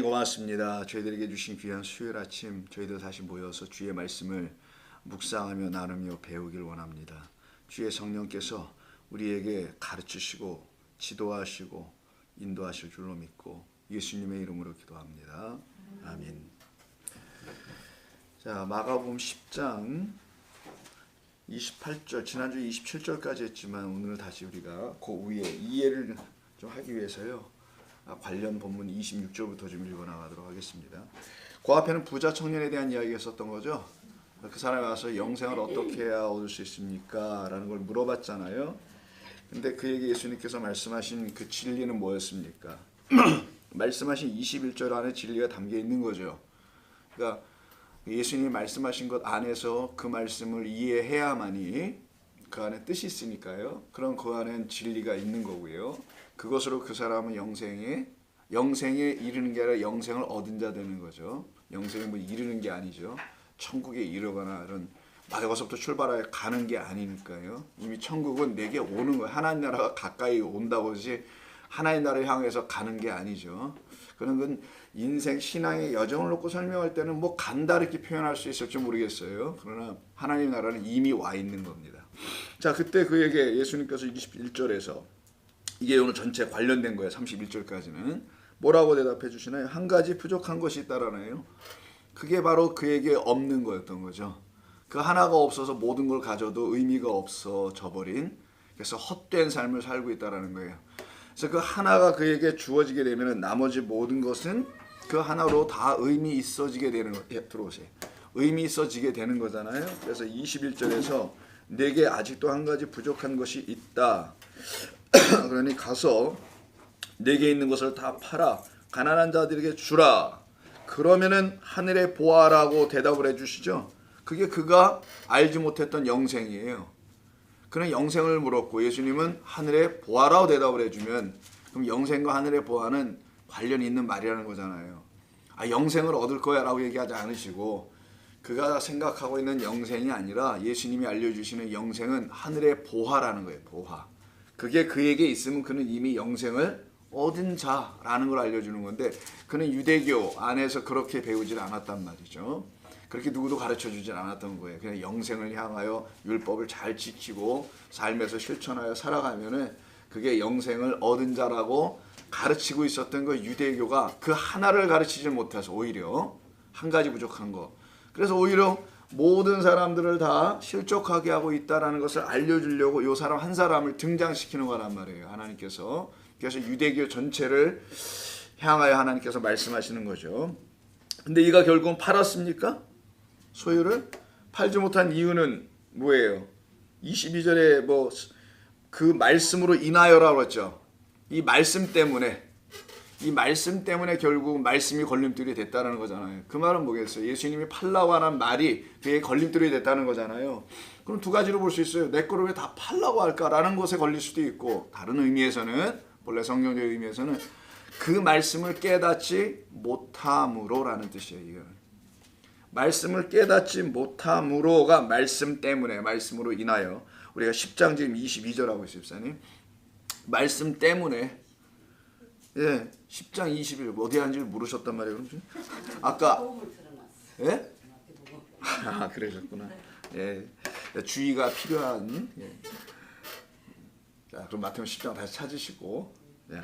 하나님 고맙습니다. 저희들에게 주신 귀한 수요일 아침 저희들 다시 모여서 주의 말씀을 묵상하며 나누며 배우길 원합니다. 주의 성령께서 우리에게 가르치시고 지도하시고 인도하실 줄로 믿고 예수님의 이름으로 기도합니다. 아멘. 자, 마가복음 10장 28절, 지난주 27절까지 했지만 오늘 다시 우리가 그 위에 이해를 좀 하기 위해서요. 관련 본문 26절부터 좀 읽어나가도록 하겠습니다. 그 앞에는 부자 청년에 대한 이야기가 있었던 거죠. 그 사람이 와서 영생을 어떻게 해야 얻을 수 있습니까? 라는 걸 물어봤잖아요. 근데 그에게 예수님께서 말씀하신 그 진리는 뭐였습니까? 말씀하신 21절 안에 진리가 담겨 있는 거죠. 그러니까 예수님이 말씀하신 것 안에서 그 말씀을 이해해야만이 그 안에 뜻이 있으니까요. 그럼 그 안에는 진리가 있는 거고요. 그것으로 그 사람은 영생에 이르는 게 아니라 영생을 얻은 자 되는 거죠. 영생에 뭐 이르는 게 아니죠. 천국에 이르거나 이런 마대고서부터 출발하여 가는 게 아니니까요. 이미 천국은 내게 오는 거예요. 하나님 나라가 가까이 온다고 하지 하나님 나라를 향해서 가는 게 아니죠. 그런 건 인생 신앙의 여정을 놓고 설명할 때는 뭐 간다 이렇게 표현할 수 있을지 모르겠어요. 그러나 하나님 나라는 이미 와 있는 겁니다. 자, 그때 그에게 예수님께서 21절에서 이게 오늘 전체 관련된 거예요. 31절까지는 뭐라고 대답해 주시나요? 한 가지 부족한 것이 있다라네요. 그게 바로 그에게 없는 거였던 거죠. 그 하나가 없어서 모든 걸 가져도 의미가 없어져 버린, 그래서 헛된 삶을 살고 있다라는 거예요. 그래서 그 하나가 그에게 주어지게 되면 나머지 모든 것은 그 하나로 다 의미 있어지게 되는 거예요. 들어오세요. 의미 있어지게 되는 거잖아요. 그래서 21절에서 내게 아직도 한 가지 부족한 것이 있다. 그러니 가서 내게 있는 것을 다 팔아 가난한 자들에게 주라. 그러면은 하늘의 보아라고 대답을 해주시죠. 그게 그가 알지 못했던 영생이에요. 그는 영생을 물었고 예수님은 하늘의 보아라고 대답을 해주면 그럼 영생과 하늘의 보아는 관련이 있는 말이라는 거잖아요. 영생을 얻을 거야 라고 얘기하지 않으시고 그가 생각하고 있는 영생이 아니라 예수님이 알려주시는 영생은 하늘의 보화라는 거예요. 보화. 그게 그에게 있으면 그는 이미 영생을 얻은 자라는 걸 알려주는 건데 그는 유대교 안에서 그렇게 배우질 않았단 말이죠. 그렇게 누구도 가르쳐주질 않았던 거예요. 그냥 영생을 향하여 율법을 잘 지키고 삶에서 실천하여 살아가면은 그게 영생을 얻은 자라고 가르치고 있었던 거. 유대교가 그 하나를 가르치질 못해서 오히려 한 가지 부족한 거. 그래서 오히려 모든 사람들을 다 실족하게 하고 있다라는 것을 알려주려고 이 사람 한 사람을 등장시키는 거란 말이에요. 하나님께서. 그래서 유대교 전체를 향하여 하나님께서 말씀하시는 거죠. 근데 이가 결국은 팔았습니까? 소유를 팔지 못한 이유는 뭐예요? 22절에 뭐 그 말씀으로 인하여라고 했죠. 이 말씀 때문에 결국 말씀이 걸림돌이 됐다는 거잖아요. 그 말은 뭐겠어요? 예수님이 팔라고 하는 말이 그의 걸림돌이 됐다는 거잖아요. 그럼 두 가지로 볼 수 있어요. 내 거를 왜 다 팔라고 할까라는 것에 걸릴 수도 있고, 다른 의미에서는, 본래 성경적 의미에서는 그 말씀을 깨닫지 못함으로라는 뜻이에요. 말씀을 깨닫지 못함으로가 말씀 때문에, 말씀으로 인하여. 우리가 10장 지금 22절 하고 있어요, 집사님. 말씀 때문에. 예, 10장 21 어디 한지를 물으셨단 말이에요. 그럼 아까 예? 그러셨구나. 예, 주의가 필요한. 예. 자, 그럼 마태복음 10장 다시 찾으시고. 예.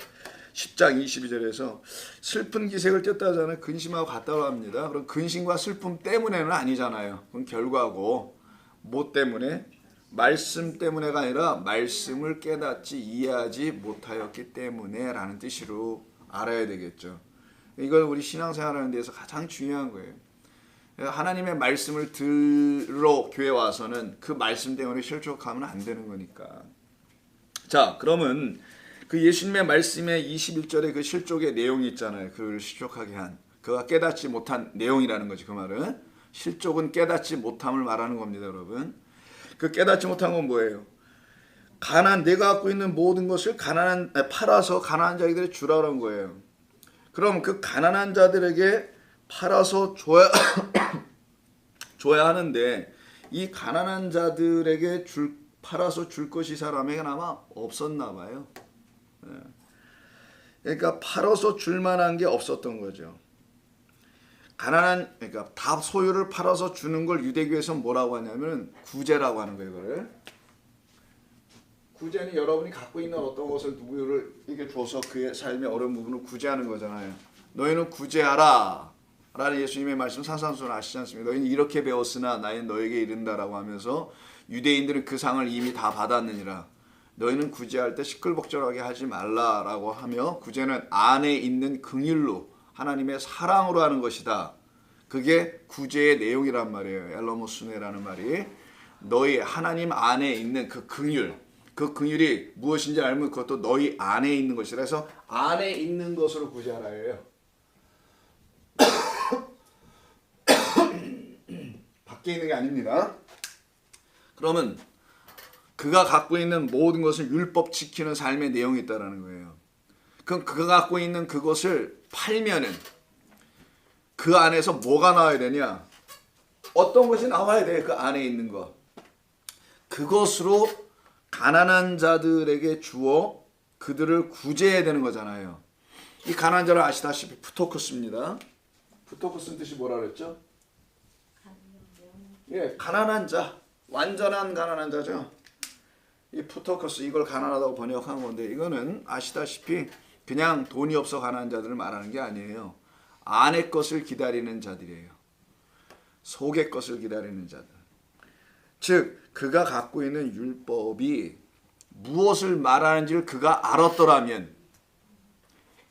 10장 22절에서 슬픈 기색을 띄었다 하잖아요. 근심하고 같다고 합니다. 그럼 근심과 슬픔 때문에는 아니잖아요. 그건 결과고 뭐 때문에? 말씀 때문에가 아니라 말씀을 깨닫지 이해하지 못하였기 때문에 라는 뜻으로 알아야 되겠죠. 이건 우리 신앙생활하는 데서 가장 중요한 거예요. 하나님의 말씀을 들으러 교회 와서는 그 말씀 때문에 실족하면 안 되는 거니까. 자, 그러면 그 예수님의 말씀의 21절에 그 실족의 내용이 있잖아요. 그를 실족하게 한, 그가 깨닫지 못한 내용이라는 거지. 그 말은 실족은 깨닫지 못함을 말하는 겁니다, 여러분. 그 깨닫지 못한 건 뭐예요? 내가 갖고 있는 모든 것을 팔아서 가난한 자들에게 주라는 거예요. 그럼 그 가난한 자들에게 팔아서 줘야 하는데 이 가난한 자들에게 팔아서 줄 것이 사람에게 아마 없었나 봐요. 그러니까 팔아서 줄 만한 게 없었던 거죠. 가난한 그러니까 다 소유를 팔아서 주는 걸 유대교에서 뭐라고 하냐면 구제라고 하는 거예요. 이거를 구제는 여러분이 갖고 있는 어떤 것을 누구를 이렇게 줘서 그의 삶의 어려운 부분을 구제하는 거잖아요. 너희는 구제하라 라는 예수님의 말씀 산산수훈 아시지 않습니까? 너희는 이렇게 배웠으나 나의 너에게 이른다라고 하면서 유대인들은 그 상을 이미 다 받았느니라. 너희는 구제할 때 시끌벅적하게 하지 말라라고 하며 구제는 안에 있는 긍휼로 하나님의 사랑으로 하는 것이다. 그게 구제의 내용이란 말이에요. 엘로모스네라는 말이 너희 하나님 안에 있는 그 긍휼, 그 긍휼이 무엇인지 알면 그것도 너희 안에 있는 것이라. 그래서 안에 있는 것으로 구제하라예요. 밖에 있는 게 아닙니다. 그러면 그가 갖고 있는 모든 것은 율법 지키는 삶의 내용이 있다는 거예요. 그럼 그가 갖고 있는 그것을 팔면은 그 안에서 뭐가 나와야 되냐? 어떤 것이 나와야 돼. 그 안에 있는 것. 그것으로 가난한 자들에게 주어 그들을 구제해야 되는 거잖아요. 이 가난한 자를 아시다시피 푸토크스입니다. 푸토크스는 뜻이 뭐라 그랬죠? 예, 가난한 자. 완전한 가난한 자죠. 이 푸토크스 이걸 가난하다고 번역한 건데 이거는 아시다시피 그냥 돈이 없어 가난한 자들을 말하는 게 아니에요. 안의 것을 기다리는 자들이에요. 속의 것을 기다리는 자들. 즉 그가 갖고 있는 율법이 무엇을 말하는지를 그가 알았더라면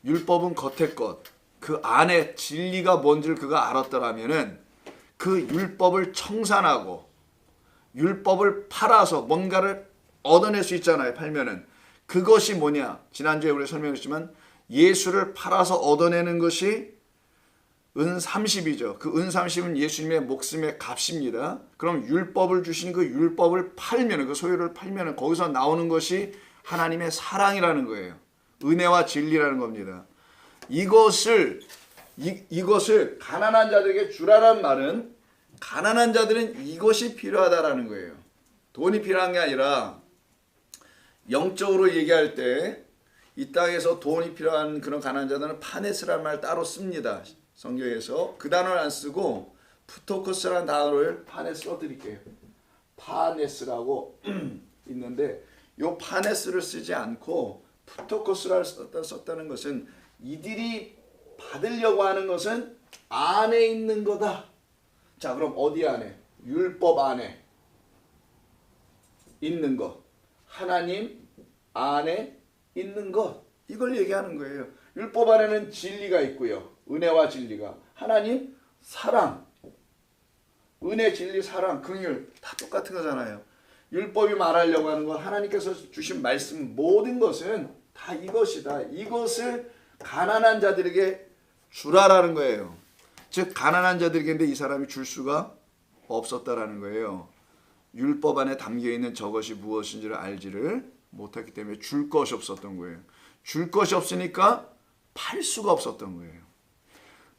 율법은 겉의 것, 그 안에 진리가 뭔지를 그가 알았더라면은 그 율법을 청산하고 율법을 팔아서 뭔가를 얻어낼 수 있잖아요. 팔면은 그것이 뭐냐? 지난주에 우리 설명했지만 예수를 팔아서 얻어내는 것이 은 30이죠. 그 은 30은 예수님의 목숨의 값입니다. 그럼 율법을 주신 그 율법을 팔면, 그 소유를 팔면 거기서 나오는 것이 하나님의 사랑이라는 거예요. 은혜와 진리라는 겁니다. 이것을 가난한 자들에게 주라는 말은 가난한 자들은 이것이 필요하다라는 거예요. 돈이 필요한 게 아니라 영적으로 얘기할 때 이 땅에서 돈이 필요한 그런 가난한 자들은 파네스라는 말 따로 씁니다. 성경에서 그 단어를 안 쓰고 푸토코스라는 단어를 파네스 써드릴게요. 파네스라고 있는데 이 파네스를 쓰지 않고 푸토코스를 썼다는 것은 이들이 받으려고 하는 것은 안에 있는 거다. 자, 그럼 어디 안에? 율법 안에 있는 것. 하나님 안에 있는 것. 이걸 얘기하는 거예요. 율법 안에는 진리가 있고요. 은혜와 진리가. 하나님 사랑. 은혜, 진리, 사랑, 긍휼 다 똑같은 거잖아요. 율법이 말하려고 하는 건 하나님께서 주신 말씀 모든 것은 다 이것이다. 이것을 가난한 자들에게 주라라는 거예요. 즉 가난한 자들에게 이 사람이 줄 수가 없었다라는 거예요. 율법 안에 담겨있는 저것이 무엇인지를 알지를 못했기 때문에 줄 것이 없었던 거예요. 줄 것이 없으니까 팔 수가 없었던 거예요.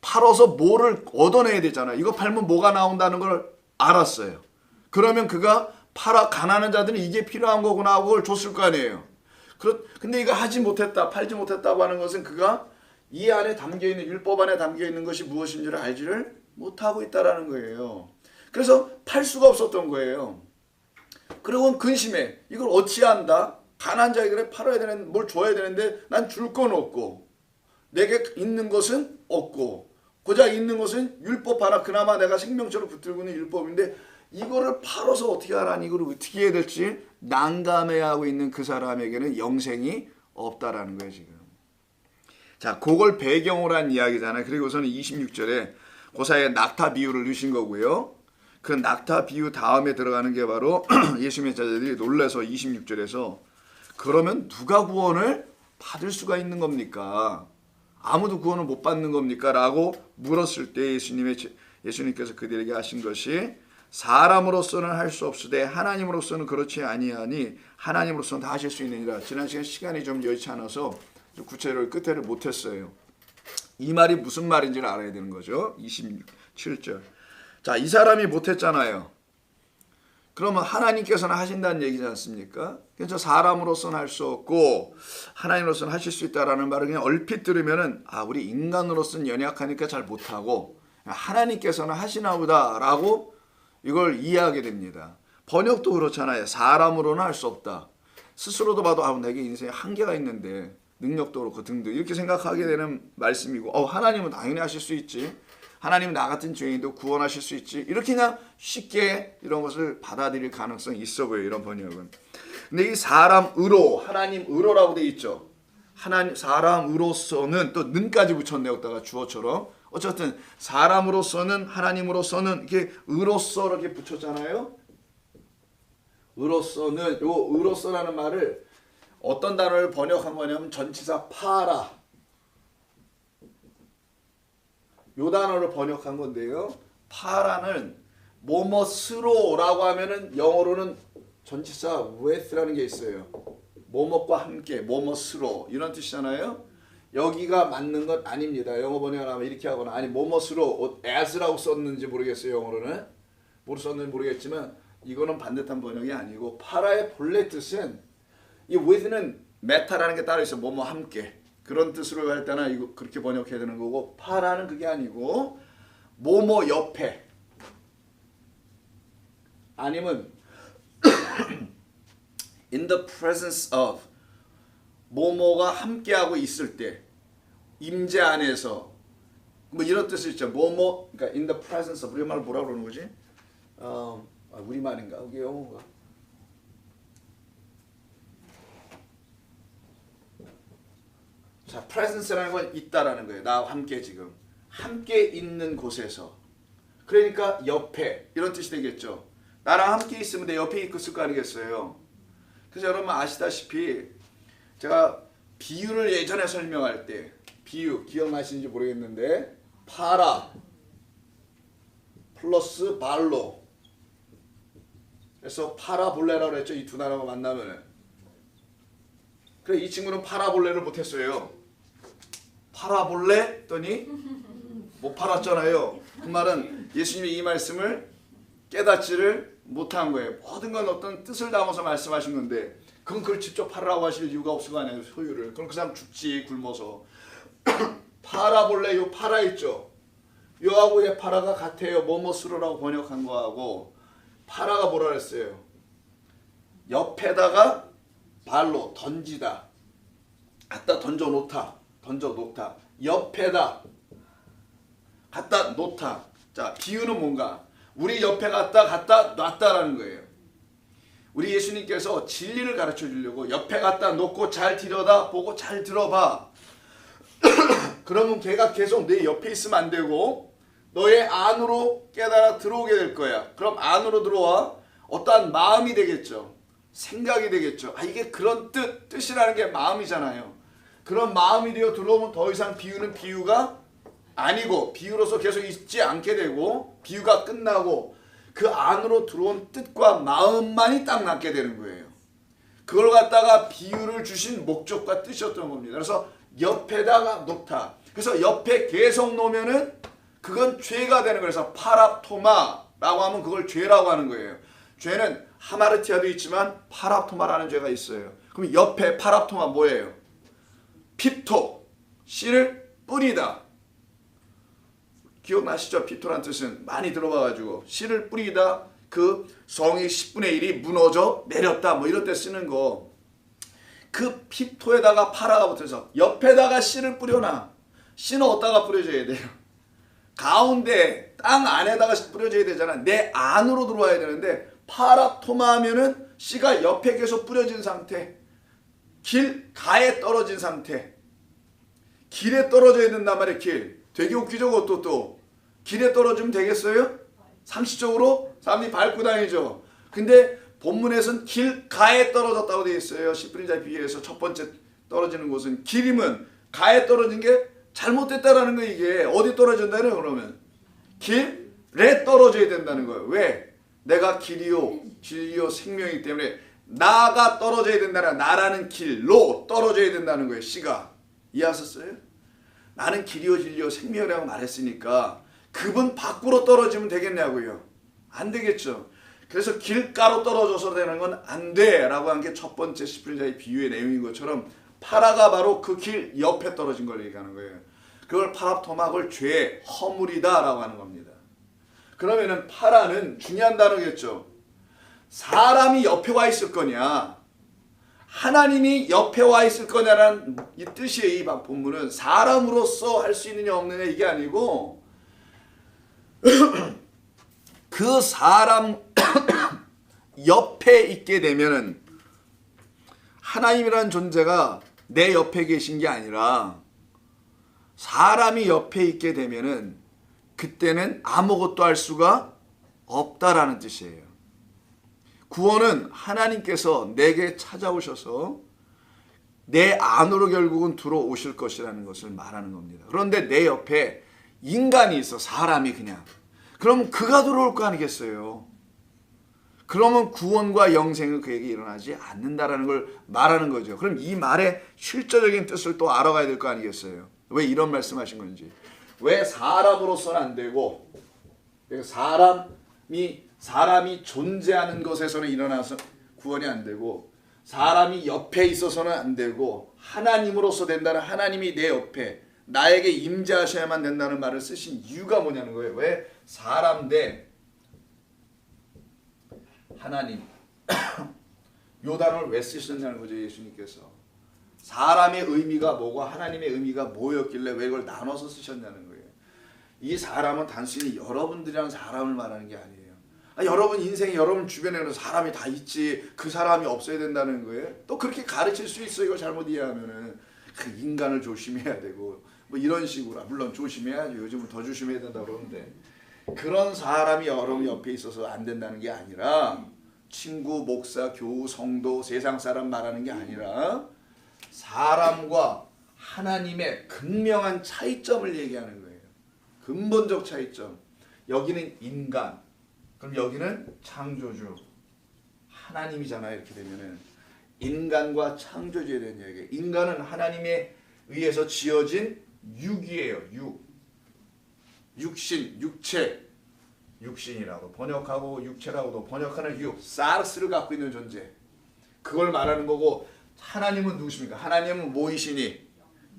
팔아서 뭐를 얻어내야 되잖아요. 이거 팔면 뭐가 나온다는 걸 알았어요. 그러면 그가 가난한 자들은 이게 필요한 거구나 하고 그걸 줬을 거 아니에요. 근데 이거 하지 못했다, 팔지 못했다고 하는 것은 그가 이 안에 담겨있는 율법 안에 담겨있는 것이 무엇인지를 알지를 못하고 있다라는 거예요. 그래서 팔 수가 없었던 거예요. 그리고 근심해. 이걸 어찌 한다? 가난한 자에게 팔아야 되는 뭘 줘야 되는데 난 줄 건 없고 내게 있는 것은 없고 고작 있는 것은 율법 하나 그나마 내가 생명처럼 붙들고 있는 율법인데 이거를 팔아서 어떻게 하라니 이걸 어떻게 해야 될지 난감해하고 있는 그 사람에게는 영생이 없다라는 거예요 지금. 자, 그걸 배경으로 한 이야기잖아요. 그리고서는 26절에 그 사이에 낙타 비유를 넣으신 거고요. 그 낙타 비유 다음에 들어가는 게 바로 예수님의 제자들이 놀라서 26절에서 그러면 누가 구원을 받을 수가 있는 겁니까? 아무도 구원을 못 받는 겁니까? 라고 물었을 때 예수님께서 그들에게 하신 것이 사람으로서는 할 수 없으되 하나님으로서는 그렇지 아니하니 하나님으로서는 다 하실 수 있느니라. 지난 시간이 좀 여의치 않아서 구체를 끝에를 못했어요. 이 말이 무슨 말인지를 알아야 되는 거죠. 27절. 자, 이 사람이 못했잖아요. 그러면 하나님께서는 하신다는 얘기지 않습니까? 그래서 사람으로서는 할 수 없고 하나님으로서는 하실 수 있다라는 말을 그냥 얼핏 들으면은 우리 인간으로서는 연약하니까 잘 못하고 하나님께서는 하시나 보다라고 이걸 이해하게 됩니다. 번역도 그렇잖아요. 사람으로는 할 수 없다. 스스로도 봐도 내게 인생에 한계가 있는데 능력도 그렇고 등등 이렇게 생각하게 되는 말씀이고 하나님은 당연히 하실 수 있지. 하나님은 나 같은 죄인도 구원하실 수 있지. 이렇게 그냥 쉽게 이런 것을 받아들일 가능성이 있어 보여요. 이런 번역은. 근데 이 사람으로 하나님으로라고 돼 있죠. 하나님 사람으로서는 또 는까지 붙였네요. 여기다가 주어처럼. 어쨌든 사람으로서는 하나님으로서는 이렇게 의로서 이렇게 붙였잖아요. 의로서는 요 의로서라는 말을 어떤 단어를 번역한 거냐면 전치사 파라 요 단어를 번역한 건데요. 파라는 뭐뭐스로라고 하면은 영어로는 전치사 with라는 게 있어요. 뭐뭐과 함께 뭐뭐스로 이런 뜻이잖아요. 여기가 맞는 건 아닙니다. 영어 번역을 하면 이렇게 하거나 아니 뭐뭐스로 as라고 썼는지 모르겠어요. 영어로는 뭐로 썼는지 모르겠지만 이거는 반듯한 번역이 아니고 파라의 본래 뜻은 이 with는 메타라는 게 따로 있어. 뭐뭐 함께 그런 뜻으로 할 때나 이거 그렇게 번역해야 되는 거고 파라는 그게 아니고 뭐뭐 옆에 아니면 in the presence of 뭐뭐가 함께하고 있을 때 임재 안에서 뭐 이런 뜻이 있죠. 뭐뭐 그러니까 in the presence of 우리말 뭐라고 그러는 거지? 우리말인가? 그게 영어인가? 자, presence라는 건 있다라는 거예요. 나와 함께 지금 함께 있는 곳에서 그러니까 옆에 이런 뜻이 되겠죠. 나랑 함께 있으면 내 옆에 있을 거 아니겠어요. 그래서 여러분 아시다시피 제가 비유를 예전에 설명할 때 비유 기억나시는지 모르겠는데 파라 플러스 발로 그래서 파라볼레라고 했죠. 이 두 단어가 만나면 그래 이 친구는 파라볼레를 못했어요. 파라볼레 했더니 못 팔았잖아요. 그 말은 예수님이 이 말씀을 깨닫지를 못한 거예요. 모든 건 어떤 뜻을 담아서 말씀하신 건데 그건 그걸 직접 팔으라고 하실 이유가 없을 거 아니에요. 소유를. 그럼 그 사람 죽지 굶어서. 파라볼레 요 파라 있죠. 요하고 의 파라가 같아요. 뭐뭐스로라고 번역한 거하고 파라가 뭐라 그랬어요. 옆에다가 발로 던지다. 갖다 던져놓다. 던져놓다. 옆에다 갖다 놓다. 자 비유는 뭔가 우리 옆에 갖다 놨다라는 거예요. 우리 예수님께서 진리를 가르쳐 주려고 옆에 갖다 놓고 잘 들여다보고 잘 들어봐. 그러면 걔가 계속 내 옆에 있으면 안 되고 너의 안으로 깨달아 들어오게 될 거야. 그럼 안으로 들어와 어떠한 마음이 되겠죠. 생각이 되겠죠. 이게 그런 뜻이라는 게 마음이잖아요. 그런 마음이 되어 들어오면 더 이상 비유는 비유가 아니고 비유로서 계속 있지 않게 되고 비유가 끝나고 그 안으로 들어온 뜻과 마음만이 딱 남게 되는 거예요. 그걸 갖다가 비유를 주신 목적과 뜻이었던 겁니다. 그래서 옆에다가 놓다. 그래서 옆에 계속 놓으면은 그건 죄가 되는 거예요. 그래서 파랍토마라고 하면 그걸 죄라고 하는 거예요. 죄는 하마르티아도 있지만 파랍토마라는 죄가 있어요. 그럼 옆에 파랍토마 뭐예요? 피토, 씨를 뿌리다. 기억나시죠? 피토란 뜻은 많이 들어봐가지고 씨를 뿌리다. 그 성의 10분의 1이 무너져 내렸다. 뭐 이럴 때 쓰는 거. 그 피토에다가 파라가 붙어서 옆에다가 씨를 뿌려놔. 씨는 어디다가 뿌려줘야 돼요? 가운데 땅 안에다가 뿌려줘야 되잖아. 내 안으로 들어와야 되는데 파라토마 하면은 씨가 옆에 계속 뿌려진 상태. 길가에 떨어진 상태. 길에 떨어져야 된단 말이에요. 길. 되게 웃기죠. 그것도 또. 길에 떨어지면 되겠어요? 상식적으로 사람들이 밟고 다니죠. 근데 본문에서는 길가에 떨어졌다고 되어 있어요. 시프린자에 비해서 첫 번째 떨어지는 곳은 길이면 가에 떨어진 게 잘못됐다라는 거. 이게 어디 떨어진다는 그러면 길에 떨어져야 된다는 거예요. 왜? 내가 길이요 진리요 생명이기 때문에 나가 떨어져야 된다는 나라는 길로 떨어져야 된다는 거예요. 씨가 이해하셨어요? 나는 길이요 진리요 생명이라고 말했으니까 그분 밖으로 떨어지면 되겠냐고요. 안 되겠죠. 그래서 길가로 떨어져서 되는 건 안 돼라고 한 게 첫 번째 시프린자의 비유의 내용인 것처럼 파라가 바로 그 길 옆에 떨어진 걸 얘기하는 거예요. 그걸 파랍토막을 죄, 허물이다라고 하는 겁니다. 그러면은 파라는 중요한 단어겠죠. 사람이 옆에 와 있을 거냐, 하나님이 옆에 와 있을 거냐라는 이 뜻이에요. 이 본문은 사람으로서 할 수 있느냐 없느냐 이게 아니고 그 사람 옆에 있게 되면은 하나님이라는 존재가 내 옆에 계신 게 아니라 사람이 옆에 있게 되면은 그때는 아무것도 할 수가 없다라는 뜻이에요. 구원은 하나님께서 내게 찾아오셔서 내 안으로 결국은 들어오실 것이라는 것을 말하는 겁니다. 그런데 내 옆에 인간이 있어, 사람이 그냥. 그럼 그가 들어올 거 아니겠어요? 그러면 구원과 영생은 그에게 일어나지 않는다라는 걸 말하는 거죠. 그럼 이 말의 실제적인 뜻을 또 알아가야 될 거 아니겠어요? 왜 이런 말씀하신 건지. 왜 사람으로서는 안 되고 사람이 존재하는 것에서는 일어나서 구원이 안 되고 사람이 옆에 있어서는 안 되고 하나님으로서 된다는, 하나님이 내 옆에 나에게 임재하셔야만 된다는 말을 쓰신 이유가 뭐냐는 거예요. 왜 사람 대 하나님 요 단어를 왜 쓰셨냐는 거죠. 예수님께서 사람의 의미가 뭐고 하나님의 의미가 뭐였길래 왜 이걸 나눠서 쓰셨냐는 거예요. 이 사람은 단순히 여러분들이라는 사람을 말하는 게 아니에요. 여러분 인생에 여러분 주변에는 사람이 다 있지 그 사람이 없어야 된다는 거예요. 또 그렇게 가르칠 수 있어. 이걸 잘못 이해하면은 그 인간을 조심해야 되고 뭐 이런 식으로. 물론 조심해야죠. 요즘은 더 조심해야 된다고 그러는데 그런 사람이 여러분 옆에 있어서 안 된다는 게 아니라 친구, 목사, 교우, 성도, 세상 사람 말하는 게 아니라 사람과 하나님의 극명한 차이점을 얘기하는 거예요. 근본적 차이점. 여기는 인간, 그럼 여기는 창조주, 하나님이잖아요. 이렇게 되면은 인간과 창조주에 대한 얘기예요. 인간은 하나님에 의해서 지어진 육이에요. 육신, 육체, 육신이라고 번역하고 육체라고도 번역하는 육, 사르스를 갖고 있는 존재. 그걸 말하는 거고 하나님은 누구십니까? 하나님은 뭐이시니?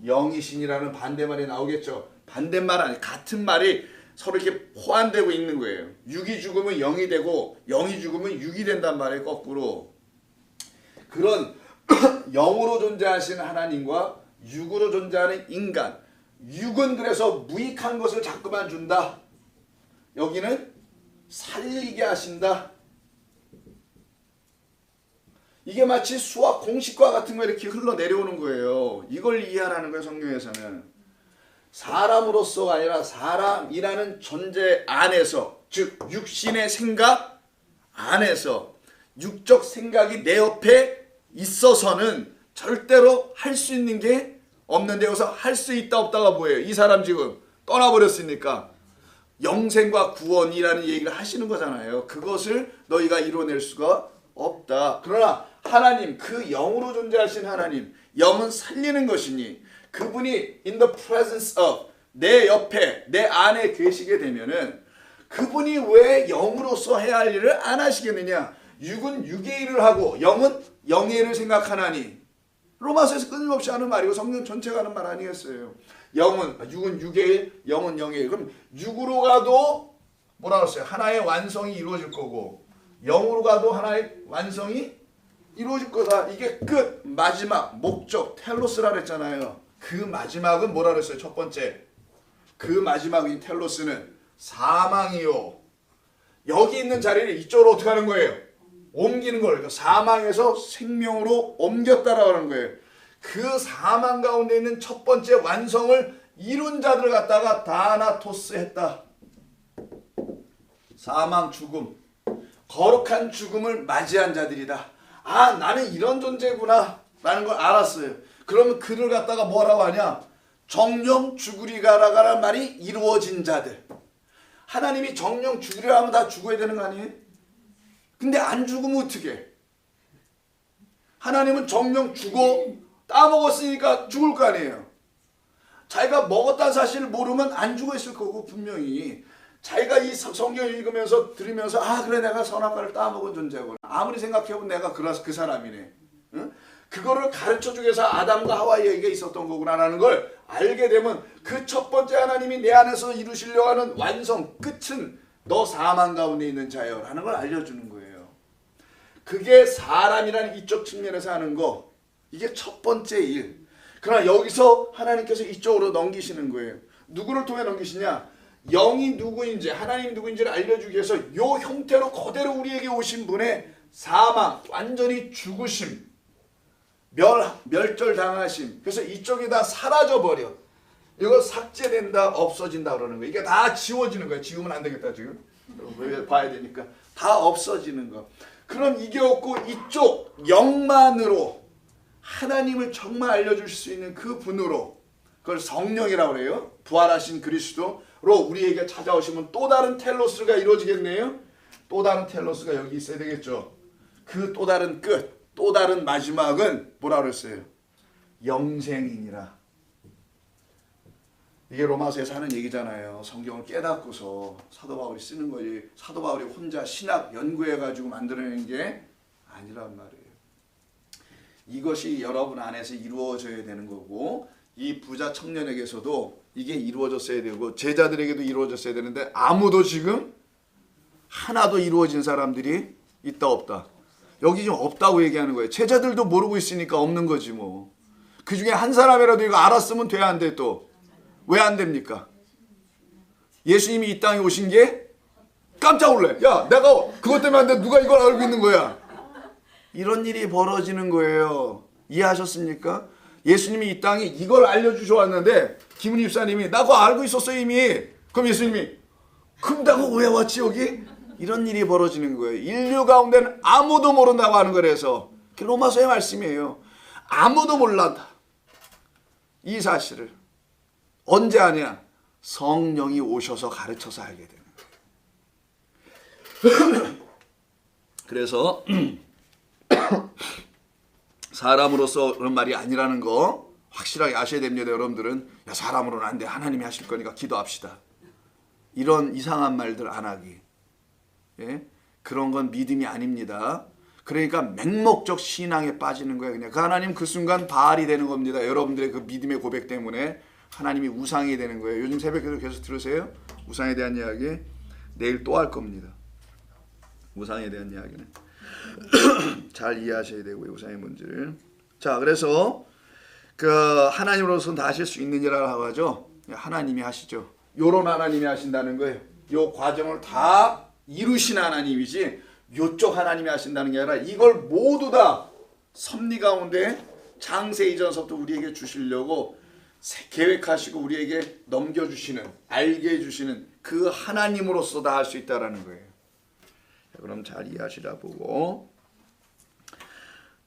영이신이라는 반대말이 나오겠죠. 반대말 아니 같은 말이 서로 이렇게 호환되고 있는 거예요. 육이 죽으면 영이 되고 영이 죽으면 육이 된단 말이에요. 거꾸로. 그런 영으로 존재하시는 하나님과 육으로 존재하는 인간. 육은 그래서 무익한 것을 자꾸만 준다. 여기는 살리게 하신다. 이게 마치 수학 공식과 같은 거 이렇게 흘러내려오는 거예요. 이걸 이해하라는 거예요. 성경에서는. 사람으로서가 아니라 사람이라는 존재 안에서, 즉 육신의 생각 안에서 육적 생각이 내 옆에 있어서는 절대로 할 수 있는 게 없는데 여기서 할 수 있다 없다가 뭐예요? 이 사람 지금 떠나버렸으니까 영생과 구원이라는 얘기를 하시는 거잖아요. 그것을 너희가 이뤄낼 수가 없다. 그러나 하나님, 그 영으로 존재하신 하나님, 영은 살리는 것이니 그분이 in the presence of, 내 옆에 내 안에 계시게 되면은 그분이 왜 영으로서 해야 할 일을 안 하시겠느냐? 육은 육의 일을 하고 영은 영의 일을 생각하나니. 로마서에서 끊임없이 하는 말이고 성경 전체가 하는 말 아니겠어요? 육은 육의 일, 영은 영의 일. 그럼 육으로 가도 뭐라 그랬어요? 하나의 완성이 이루어질 거고 영으로 가도 하나의 완성이 이루어질 거다. 이게 끝, 마지막, 목적, 텔로스라 그랬잖아요. 그 마지막은 뭐라 그랬어요? 첫 번째, 그 마지막인 텔로스는 사망이요. 여기 있는 자리를 이쪽으로 어떻게 하는 거예요? 옮기는 거예요. 그러니까 사망에서 생명으로 옮겼다라고 하는 거예요. 그 사망 가운데 있는 첫 번째 완성을 이룬 자들을 갖다가 다나토스 했다. 사망, 죽음, 거룩한 죽음을 맞이한 자들이다. 아, 나는 이런 존재구나 라는 걸 알았어요. 그러면 그를 갖다가 뭐라고 하냐? 정령 죽으리가라는 말이 이루어진 자들. 하나님이 정령 죽으리라 하면 다 죽어야 되는 거 아니에요? 근데 안 죽으면 어떻게? 하나님은 정령 죽어 따먹었으니까 죽을 거 아니에요. 자기가 먹었다는 사실을 모르면 안 죽어 있을 거고 분명히. 자기가 이 성경을 읽으면서 들으면서 아 그래 내가 선악과를 따먹은 존재구나. 아무리 생각해보면 내가 그 사람이네. 응? 그거를 가르쳐주기 위해서 아담과 하와이에게 있었던 거구나라는 걸 알게 되면 그 첫 번째 하나님이 내 안에서 이루시려고 하는 완성, 끝은 너 사망 가운데 있는 자여라는 걸 알려주는 거예요. 그게 사람이라는 이쪽 측면에서 하는 거, 이게 첫 번째 일. 그러나 여기서 하나님께서 이쪽으로 넘기시는 거예요. 누구를 통해 넘기시냐? 영이 누구인지, 하나님이 누구인지를 알려주기 위해서 요 형태로 그대로 우리에게 오신 분의 사망, 완전히 죽으심, 멸절당하심. 그래서 이쪽이 다 사라져버려. 이거 삭제된다, 없어진다 그러는 거예요. 이게 다 지워지는 거예요. 지우면 안 되겠다 지금. 봐야 되니까. 다 없어지는 거. 그럼 이게 없고 이쪽 영만으로 하나님을 정말 알려줄 수 있는 그 분으로, 그걸 성령이라고 그래요. 부활하신 그리스도로 우리에게 찾아오시면 또 다른 텔로스가 이루어지겠네요. 또 다른 텔로스가 여기 있어야 되겠죠. 그 또 다른 끝, 또 다른 마지막은 뭐라 그랬어요? 영생이니라. 이게 로마서에서 하는 얘기잖아요. 성경을 깨닫고서 사도 바울이 쓰는 거지. 사도 바울이 혼자 신학 연구해가지고 만들어낸 게 아니란 말이에요. 이것이 여러분 안에서 이루어져야 되는 거고, 이 부자 청년에게서도 이게 이루어졌어야 되고 제자들에게도 이루어졌어야 되는데 아무도 지금 하나도 이루어진 사람들이 있다 없다. 여기 지금 없다고 얘기하는 거예요. 제자들도 모르고 있으니까 없는 거지 뭐. 그 중에 한 사람이라도 이거 알았으면 돼, 안 돼? 또 왜 안 됩니까? 예수님이 이 땅에 오신 게 깜짝 놀래. 야, 내가 그것 때문에 안 돼. 누가 이걸 알고 있는 거야? 이런 일이 벌어지는 거예요. 이해하셨습니까? 예수님이 이 땅에 이걸 알려주셔 왔는데 김은희 집사님이 나 그거 알고 있었어 이미. 그럼 예수님이 그럼 나 그거 왜 왔지 여기? 이런 일이 벌어지는 거예요. 인류 가운데는 아무도 모른다고 하는 거라서 로마서의 말씀이에요. 아무도 몰란다. 이 사실을 언제 아냐? 성령이 오셔서 가르쳐서 알게 되는 거예요. 그래서 사람으로서 그런 말이 아니라는 거 확실하게 아셔야 됩니다. 여러분들은 야, 사람으로는 안 돼. 하나님이 하실 거니까 기도합시다. 이런 이상한 말들 안 하기. 예? 그런 건 믿음이 아닙니다. 그러니까 맹목적 신앙에 빠지는 거예요. 그냥 그 하나님 그 순간 바알이 되는 겁니다. 여러분들의 그 믿음의 고백 때문에 하나님이 우상이 되는 거예요. 요즘 새벽에도 계속 들으세요? 우상에 대한 이야기 내일 또 할 겁니다. 우상에 대한 이야기는 잘 이해하셔야 되고요. 우상의 문제를. 자, 그래서 그 하나님으로서는 다 하실 수 있는 일이라고 하죠. 하나님이 하시죠. 요런 하나님이 하신다는 거예요. 요 과정을 다 이루신 하나님이지 요쪽 하나님이 하신다는 게 아니라 이걸 모두 다 섭리 가운데 장세 이전서부터 우리에게 주시려고 계획하시고 우리에게 넘겨주시는, 알게 해주시는 그 하나님으로서 다 할 수 있다는 거예요. 그럼 잘 이해하시라 보고.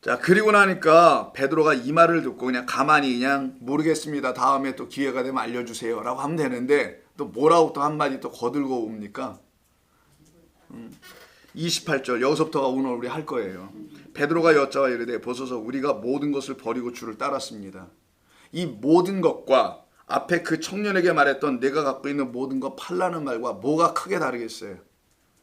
자, 그리고 나니까 베드로가 이 말을 듣고 그냥 가만히 그냥 모르겠습니다. 다음에 또 기회가 되면 알려주세요. 라고 하면 되는데 또 뭐라고 또 한마디 또 거들고 옵니까? 28절 여기서부터가 오늘 우리 할 거예요. 베드로가 여짜와 이르되 보소서 우리가 모든 것을 버리고 주를 따랐습니다. 이 모든 것과 앞에 그 청년에게 말했던 내가 갖고 있는 모든 것 팔라는 말과 뭐가 크게 다르겠어요?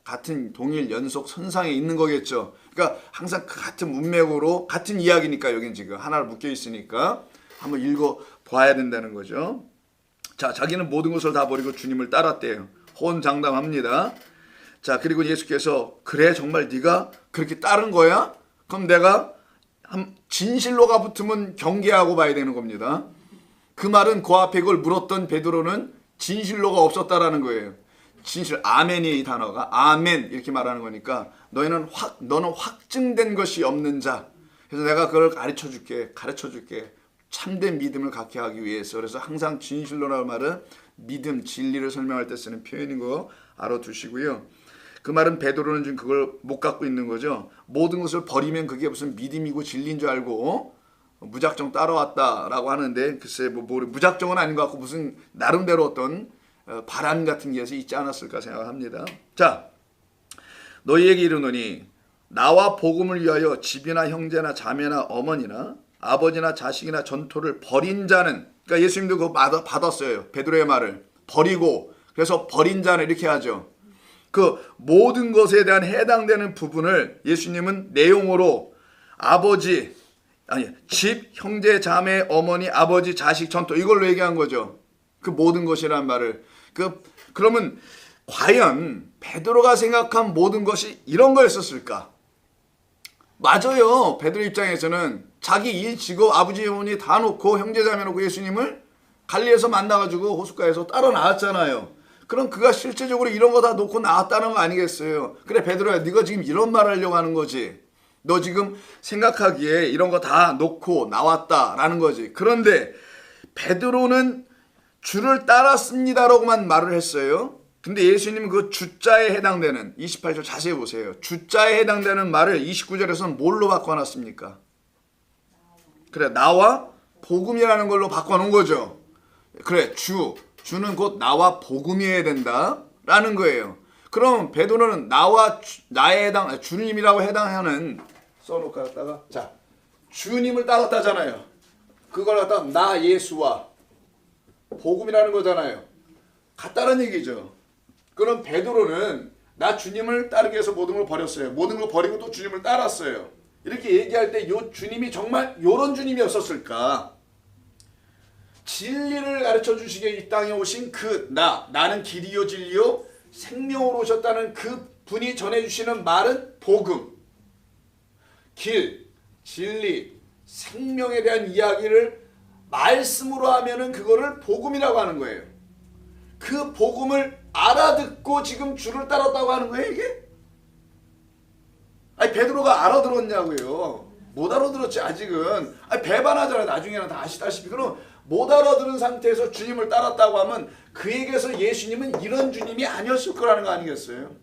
같은 동일 연속 선상에 있는 거겠죠. 그러니까 항상 같은 문맥으로 같은 이야기니까 여긴 지금 하나를 묶여 있으니까 한번 읽어 봐야 된다는 거죠. 자, 자기는 모든 것을 다 버리고 주님을 따랐대요. 호언장담합니다. 자, 그리고 예수께서 그래 정말 네가 그렇게 따른 거야? 그럼 내가 진실로가 붙으면 경계하고 봐야 되는 겁니다. 그 말은 그 앞에 그걸 물었던 베드로는 진실로가 없었다라는 거예요. 진실, 아멘이 이 단어가 아멘 이렇게 말하는 거니까 너는 확증된 것이 없는 자. 그래서 내가 그걸 가르쳐 줄게. 참된 믿음을 갖게 하기 위해서. 그래서 항상 진실로라는 말은 믿음, 진리를 설명할 때 쓰는 표현인 거 알아두시고요. 그 말은 베드로는 지금 그걸 못 갖고 있는 거죠. 모든 것을 버리면 그게 무슨 믿음이고 진리인 줄 알고 무작정 따라왔다라고 하는데 글쎄 뭐 무작정은 아닌 것 같고 무슨 나름대로 어떤 바람 같은 것이 있지 않았을까 생각합니다. 자, 너희에게 이르노니 나와 복음을 위하여 집이나 형제나 자매나 어머니나 아버지나 자식이나 전토를 버린 자는, 그러니까 예수님도 그거 받았어요. 베드로의 말을 버리고, 그래서 버린 자는 이렇게 하죠. 그 모든 것에 대한 해당되는 부분을 예수님은 내용으로 아버지, 아니 집, 형제, 자매, 어머니, 아버지, 자식, 전토 이걸로 얘기한 거죠. 그 모든 것이란 말을. 그러면 과연 베드로가 생각한 모든 것이 이런 거였었을까? 맞아요. 베드로 입장에서는 자기 일 지고 아버지 어머니 다 놓고 형제 자매 놓고 예수님을 갈리에서 만나가지고 호숫가에서 따라 나왔잖아요. 그럼 그가 실제적으로 이런 거 다 놓고 나왔다는 거 아니겠어요? 그래 베드로야, 네가 지금 이런 말 하려고 하는 거지. 너 지금 생각하기에 이런 거 다 놓고 나왔다라는 거지. 그런데 베드로는 주를 따랐습니다라고만 말을 했어요. 근데 예수님은 그 주자에 해당되는 28절 자세히 보세요. 주자에 해당되는 말을 29절에서는 뭘로 바꿔놨습니까? 그래, 나와 복음이라는 걸로 바꿔놓은 거죠. 그래, 주는 곧 나와 복음이어야 된다라는 거예요. 그럼 베드로는 나에 해당, 주님이라고 해당하는 써놓고 갖다가 자, 주님을 따랐다잖아요. 그걸 갖다가 나 예수와 복음이라는 거잖아요. 같다는 얘기죠. 그럼 베드로는 나 주님을 따르기 위해서 모든 걸 버렸어요. 모든 걸 버리고 또 주님을 따랐어요. 이렇게 얘기할 때 요 주님이 정말 요런 주님이었을까? 진리를 가르쳐 주시게 이 땅에 오신 나는 길이요 진리요 생명으로 오셨다는 그 분이 전해주시는 말은 복음, 길, 진리, 생명에 대한 이야기를 말씀으로 하면은 그거를 복음이라고 하는 거예요. 그 복음을 알아듣고 지금 주를 따랐다고 하는 거예요, 이게? 아니, 베드로가 알아들었냐고요. 못 알아들었지, 아직은. 아니, 배반하잖아요. 나중에는 다 아시다시피. 그럼 못 알아들은 상태에서 주님을 따랐다고 하면 그에게서 예수님은 이런 주님이 아니었을 거라는 거 아니겠어요?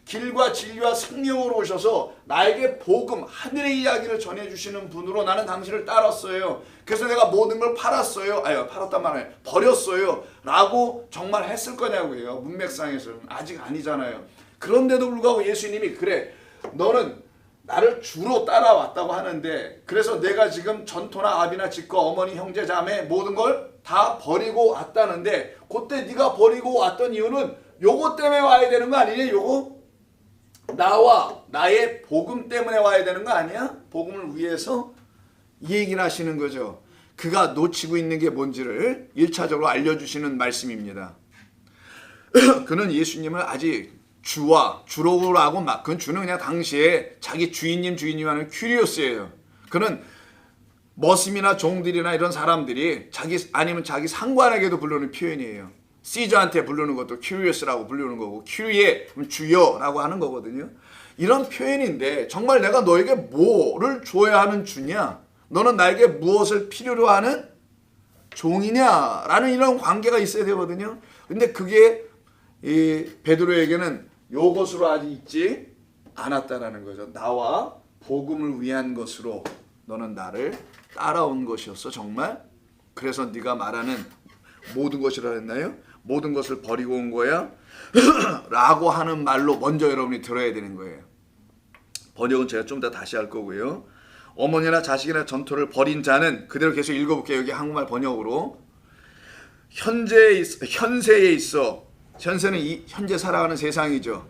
길과 진리와 생명으로 오셔서 나에게 복음, 하늘의 이야기를 전해주시는 분으로 나는 당신을 따랐어요. 그래서 내가 모든 걸 팔았어요. 팔았단 말이에요. 버렸어요. 라고 정말 했을 거냐고요. 문맥상에서는. 아직 아니잖아요. 그런데도 불구하고 예수님이 그래, 너는 나를 주로 따라왔다고 하는데 그래서 내가 지금 전토나 아비나 집과 어머니, 형제, 자매 모든 걸 다 버리고 왔다는데 그때 네가 버리고 왔던 이유는 요거 때문에 와야 되는 거 아니냐? 요거? 나와 나의 복음 때문에 와야 되는 거 아니야? 복음을 위해서 이 얘기를 하시는 거죠. 그가 놓치고 있는 게 뭔지를 1차적으로 알려주시는 말씀입니다. 그는 예수님을 아직 주로라고 막, 그건 주는 그냥 당시에 자기 주인님 하는 큐리오스예요. 그는 머슴이나 종들이나 이런 사람들이 아니면 자기 상관에게도 부르는 표현이에요. 시저한테 부르는 것도 큐리오스라고 부르는 거고, 큐리에 주여라고 하는 거거든요. 이런 표현인데 정말 내가 너에게 뭐를 줘야 하는 주냐? 너는 나에게 무엇을 필요로 하는 종이냐라는 이런 관계가 있어야 되거든요. 근데 그게 이 베드로에게는 요것으로 아직 있지 않았다라는 거죠. 나와 복음을 위한 것으로 너는 나를 따라온 것이었어 정말? 그래서 네가 말하는 모든 것이라 했나요? 모든 것을 버리고 온 거야? 라고 하는 말로 먼저 여러분이 들어야 되는 거예요. 번역은 제가 좀 더 다시 할 거고요. 어머니나 자식이나 전토를 버린 자는 그대로 계속 읽어볼게요. 여기 한국말 번역으로. 현세에 있어. 현세는 현재 살아가는 세상이죠.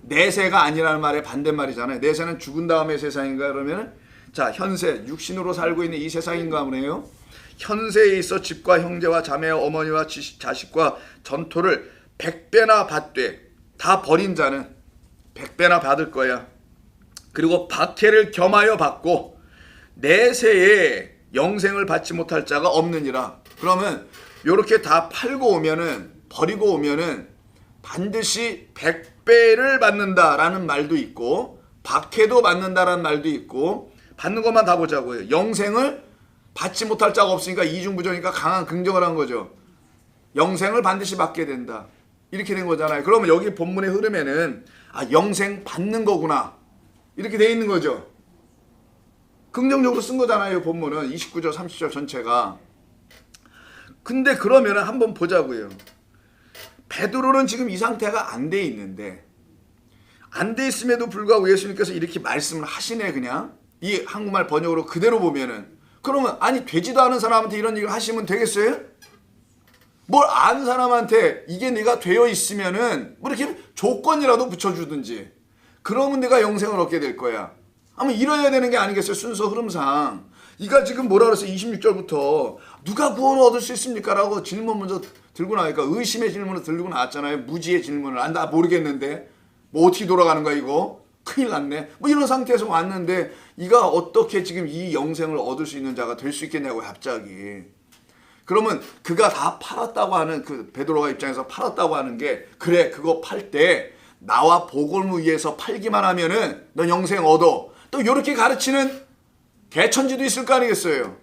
내세가 아니라는 말의 반대말이잖아요. 내세는 죽은 다음의 세상인가 그러면 자, 현세, 육신으로 살고 있는 이 세상인가 보네요. 현세에 있어 집과 형제와 자매와 어머니와 자식과 전토를 100배나 받되 다 버린 자는 100배나 받을 거야. 그리고 박해를 겸하여 받고 내세에 영생을 받지 못할 자가 없느니라. 그러면 이렇게 다 팔고 오면은, 버리고 오면은 반드시 100배를 받는다라는 말도 있고 박해도 받는다라는 말도 있고, 받는 것만 다 보자고요. 영생을 받지 못할 자가 없으니까 이중부정이니까 강한 긍정을 한 거죠. 영생을 반드시 받게 된다. 이렇게 된 거잖아요. 그러면 여기 본문의 흐름에는 영생 받는 거구나. 이렇게 돼 있는 거죠. 긍정적으로 쓴 거잖아요. 본문은 29절 30절 전체가. 근데 그러면 한번 보자고요. 베드로는 지금 이 상태가 안 돼 있는데, 안 돼 있음에도 불구하고 예수님께서 이렇게 말씀을 하시네. 그냥 이 한국말 번역으로 그대로 보면은, 그러면 아니 되지도 않은 사람한테 이런 얘기를 하시면 되겠어요? 뭘 아는 사람한테 이게 내가 되어 있으면은 뭐 이렇게 조건이라도 붙여주든지, 그러면 내가 영생을 얻게 될 거야. 아마 이뤄야 되는 게 아니겠어요? 순서 흐름상. 이가 지금 뭐라 그랬어요? 26절부터 누가 구원을 얻을 수 있습니까? 라고 질문 먼저 들고 나니까 의심의 질문을 들고 나왔잖아요. 무지의 질문을. 나 모르겠는데. 뭐 어떻게 돌아가는 거야 이거? 큰일 났네. 뭐 이런 상태에서 왔는데 이가 어떻게 지금 이 영생을 얻을 수 있는 자가 될 수 있겠냐고 갑자기. 그러면 그가 다 팔았다고 하는 그 베드로가 입장에서 팔았다고 하는 게 그래 그거 팔 때 나와 복음을 위해서 팔기만 하면은 너 영생 얻어. 또 이렇게 가르치는 개천지도 있을 거 아니겠어요.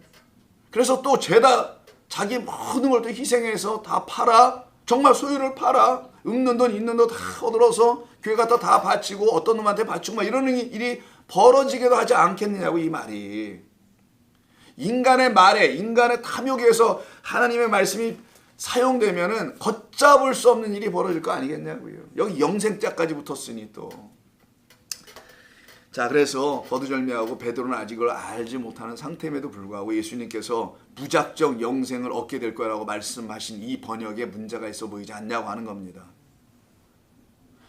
그래서 또 죄다 자기 모든 걸 또 희생해서 다 팔아. 정말 소유를 팔아. 없는 돈 있는 돈 다 얻어서 교회 갖다 다 바치고 어떤 놈한테 바치고 막 이러는 일이 벌어지게도 하지 않겠느냐고 이 말이. 인간의 말에 인간의 탐욕에서 하나님의 말씀이 사용되면은 걷잡을 수 없는 일이 벌어질 거 아니겠냐고요. 여기 영생자까지 붙었으니 또. 자, 그래서 거두절미하고 베드로는 아직 그걸 알지 못하는 상태임에도 불구하고 예수님께서 무작정 영생을 얻게 될 거라고 말씀하신 이 번역에 문제가 있어 보이지 않냐고 하는 겁니다.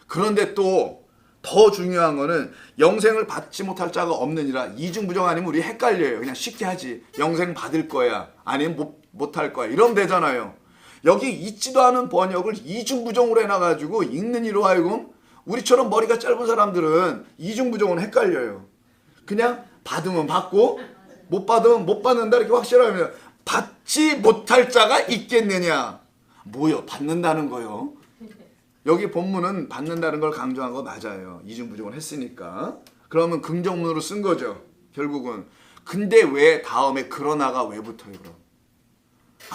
그런데 또 더 중요한 거는 영생을 받지 못할 자가 없느니라. 이중부정 아니면 우리 헷갈려요. 그냥 쉽게 하지. 영생 받을 거야. 아니면 못할 거야. 이러면 되잖아요. 여기 있지도 않은 번역을 이중부정으로 해놔가지고 읽는 이로 하여금 우리처럼 머리가 짧은 사람들은 이중부정은 헷갈려요. 그냥 받으면 받고 못 받으면 못 받는다 이렇게 확실하면 받지 못할 자가 있겠느냐. 뭐요? 받는다는 거요. 여기 본문은 받는다는 걸 강조한 거 맞아요. 이중부정을 했으니까. 그러면 긍정문으로 쓴 거죠. 결국은. 근데 왜 다음에 그러나가 왜 붙어요 그럼?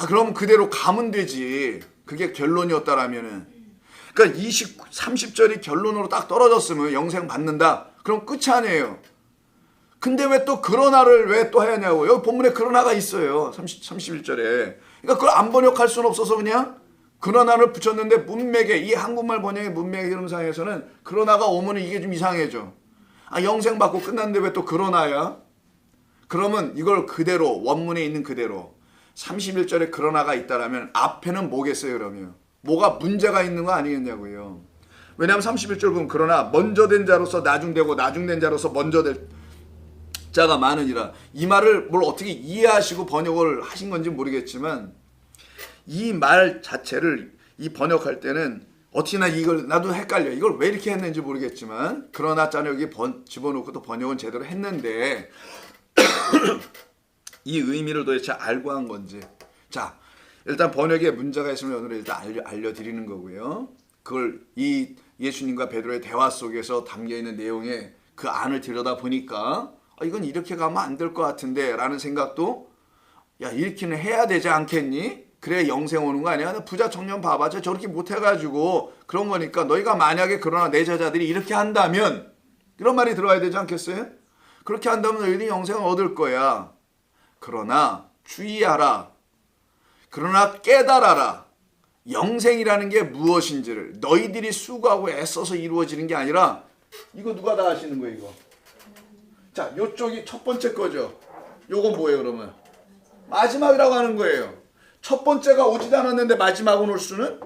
그럼 그대로 가면 되지. 그게 결론이었다라면은. 그러니까 30절이 결론으로 딱 떨어졌으면 영생 받는다. 그럼 끝이 아니에요. 근데 왜 또 그러나를 왜 또 하냐고. 여기 본문에 그러나가 있어요. 31절에. 그러니까 그걸 안 번역할 수는 없어서 그냥 그러나를 붙였는데 문맥에 이 한국말 번역의 문맥의 흐름상에서는 그러나가 오면 이게 좀 이상해져. 영생 받고 끝났는데 왜 또 그러나야? 그러면 이걸 그대로 원문에 있는 그대로 31절에 그러나가 있다라면 앞에는 뭐겠어요 그러면? 뭐가 문제가 있는 거 아니겠냐고요. 왜냐하면 31절 보면 그러나 먼저 된 자로서 나중되고 나중된 자로서 먼저 될 자가 많으니라. 이 말을 뭘 어떻게 이해하시고 번역을 하신 건지 모르겠지만 이 말 자체를 이 번역할 때는 어떻게나 이걸 나도 헷갈려. 이걸 왜 이렇게 했는지 모르겠지만 그러나 자는 여기 집어넣고 또 번역은 제대로 했는데 이 의미를 도대체 알고 한 건지. 자, 일단 번역에 문제가 있으면 오늘 일단 알려드리는 거고요. 그걸 이 예수님과 베드로의 대화 속에서 담겨있는 내용에 그 안을 들여다 보니까 이건 이렇게 가면 안 될 것 같은데 라는 생각도 야 이렇게는 해야 되지 않겠니? 그래 영생 오는 거 아니야? 부자 청년 봐봐. 저렇게 못해가지고 그런 거니까 너희가 만약에 그러나 내 제자들이 이렇게 한다면 이런 말이 들어가야 되지 않겠어요? 그렇게 한다면 너희들이 영생을 얻을 거야. 그러나 주의하라. 그러나 깨달아라. 영생이라는 게 무엇인지를 너희들이 수고하고 애써서 이루어지는 게 아니라 이거 누가 다 하시는 거예요 이거? 자, 요쪽이 첫 번째 거죠. 요건 뭐예요 그러면? 마지막이라고 하는 거예요. 첫 번째가 오지도 않았는데 마지막은 올 수는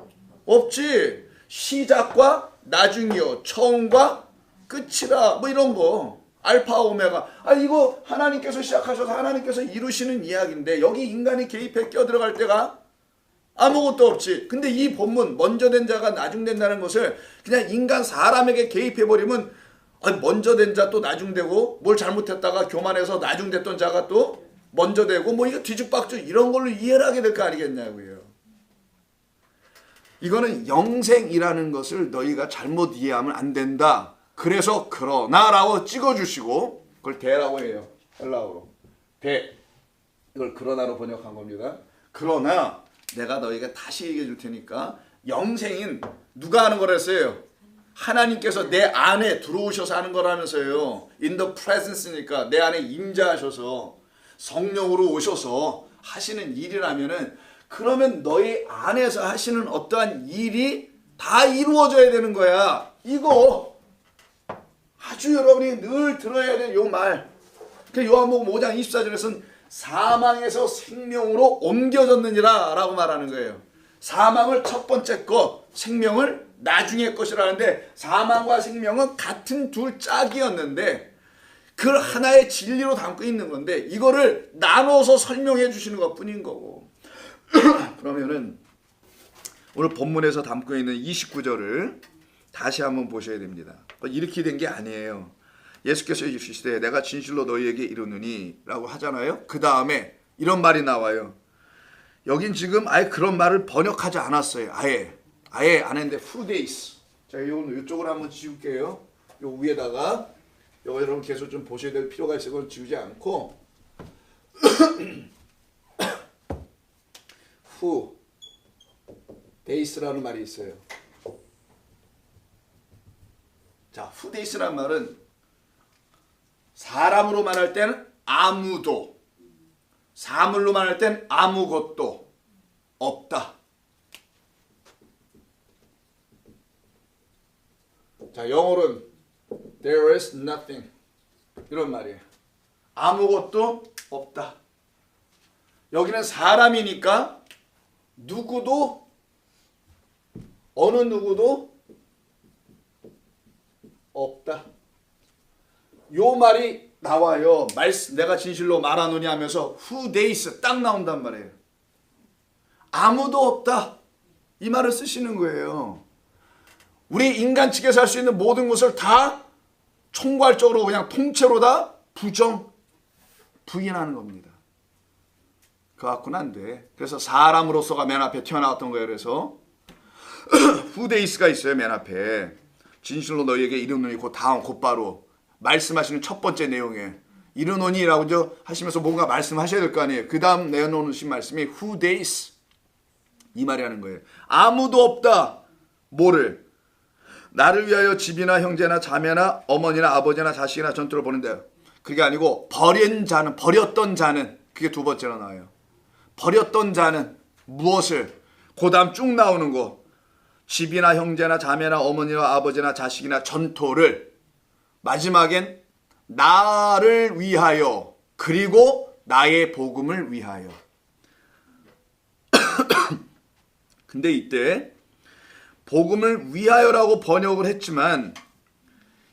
없지. 시작과 나중이요. 처음과 끝이라 뭐 이런 거. 알파 오메가. 이거 하나님께서 시작하셔서 하나님께서 이루시는 이야기인데 여기 인간이 개입해 껴들어갈 때가 아무것도 없지. 근데 이 본문 먼저 된 자가 나중 된다는 것을 그냥 인간 사람에게 개입해버리면 먼저 된 자 또 나중 되고 뭘 잘못했다가 교만해서 나중 됐던 자가 또 먼저 되고 뭐 이거 뒤죽박죽 이런 걸로 이해를 하게 될 거 아니겠냐고요. 이거는 영생이라는 것을 너희가 잘못 이해하면 안 된다. 그래서 그러나라고 찍어주시고 그걸 대라고 해요. 헬라어로. 대. 이걸 그러나로 번역한 겁니다. 그러나 내가 너희가 다시 얘기해 줄 테니까 영생인 누가 하는 거랬어요? 하나님께서 내 안에 들어오셔서 하는 거라면서요. In the presence니까 내 안에 임재하셔서 성령으로 오셔서 하시는 일이라면은 그러면 너희 안에서 하시는 어떠한 일이 다 이루어져야 되는 거야. 이거 아주 여러분이 늘 들어야 되는 요 말. 요한복음 5장 24절에서는 사망에서 생명으로 옮겨졌느니라 라고 말하는 거예요. 사망을 첫 번째 것, 생명을 나중에 것이라는데 사망과 생명은 같은 둘 짝이었는데 그걸 하나의 진리로 담고 있는 건데 이거를 나눠서 설명해 주시는 것 뿐인 거고. 그러면은 오늘 본문에서 담고 있는 29절을 다시 한번 보셔야 됩니다. 이렇게 된 게 아니에요. 예수께서 이르시되 내가 진실로 너희에게 이르노니 라고 하잖아요. 그 다음에 이런 말이 나와요. 여긴 지금 아예 그런 말을 번역하지 않았어요. 아예 안 했는데 who days. 자, 이쪽으로 한번 지울게요. 요 위에다가 이거 여러분 계속 좀 보셔야 될 필요가 있어서 그건 지우지 않고 who days라는 말이 있어요. 자, who days라는 말은 사람으로 말할 때는 아무도, 사물로 말할 때는 아무것도 없다. 자, 영어로는 there is nothing 이런 말이에요. 아무것도 없다. 여기는 사람이니까 누구도, 어느 누구도 없다. 요 말이 나와요. 내가 진실로 말하노니 하면서 who days 딱 나온단 말이에요. 아무도 없다. 이 말을 쓰시는 거예요. 우리 인간 측에서 할 수 있는 모든 것을 다 총괄적으로 그냥 통째로 다 부인하는 겁니다. 그거 갖고는 안 돼. 그래서 사람으로서가 맨 앞에 튀어나왔던 거예요. 그래서 who days가 있어요. 맨 앞에. 진실로 너희에게 이르노니 그 다음 곧바로 말씀하시는 첫 번째 내용에 이르노니라고 하시면서 뭔가 말씀하셔야 될 거 아니에요. 그 다음 내놓으신 말씀이 who days 이 말이 하는 거예요. 아무도 없다. 뭐를? 나를 위하여 집이나 형제나 자매나 어머니나 아버지나 자식이나 전투를 보낸다. 그게 아니고 버렸던 자는 그게 두 번째로 나와요. 버렸던 자는 무엇을? 그 다음 쭉 나오는 거. 집이나 형제나 자매나 어머니나 아버지나 자식이나 전토를 마지막엔 나를 위하여 그리고 나의 복음을 위하여. 근데 이때 복음을 위하여라고 번역을 했지만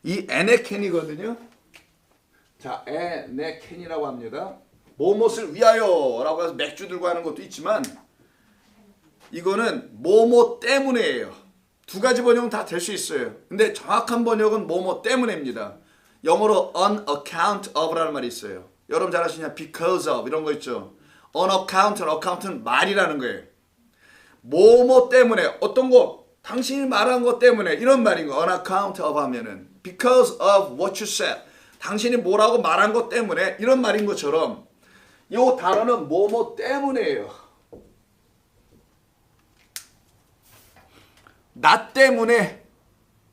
이 에네켄이거든요. 자, 에네켄이라고 합니다. 뭐뭇을 위하여라고 해서 맥주 들고 하는 것도 있지만 이거는 뭐뭐 때문에예요. 두 가지 번역은 다 될 수 있어요. 근데 정확한 번역은 뭐뭐 때문에입니다. 영어로 on account of라는 말이 있어요. 여러분 잘 아시냐? because of 이런 거 있죠. on account는 말이라는 거예요. 뭐뭐 때문에 어떤 거 당신이 말한 것 때문에 이런 말인 거. on account of 하면은 because of what you said. 당신이 뭐라고 말한 것 때문에 이런 말인 것처럼 이 단어는 뭐뭐 때문에예요. 나 때문에,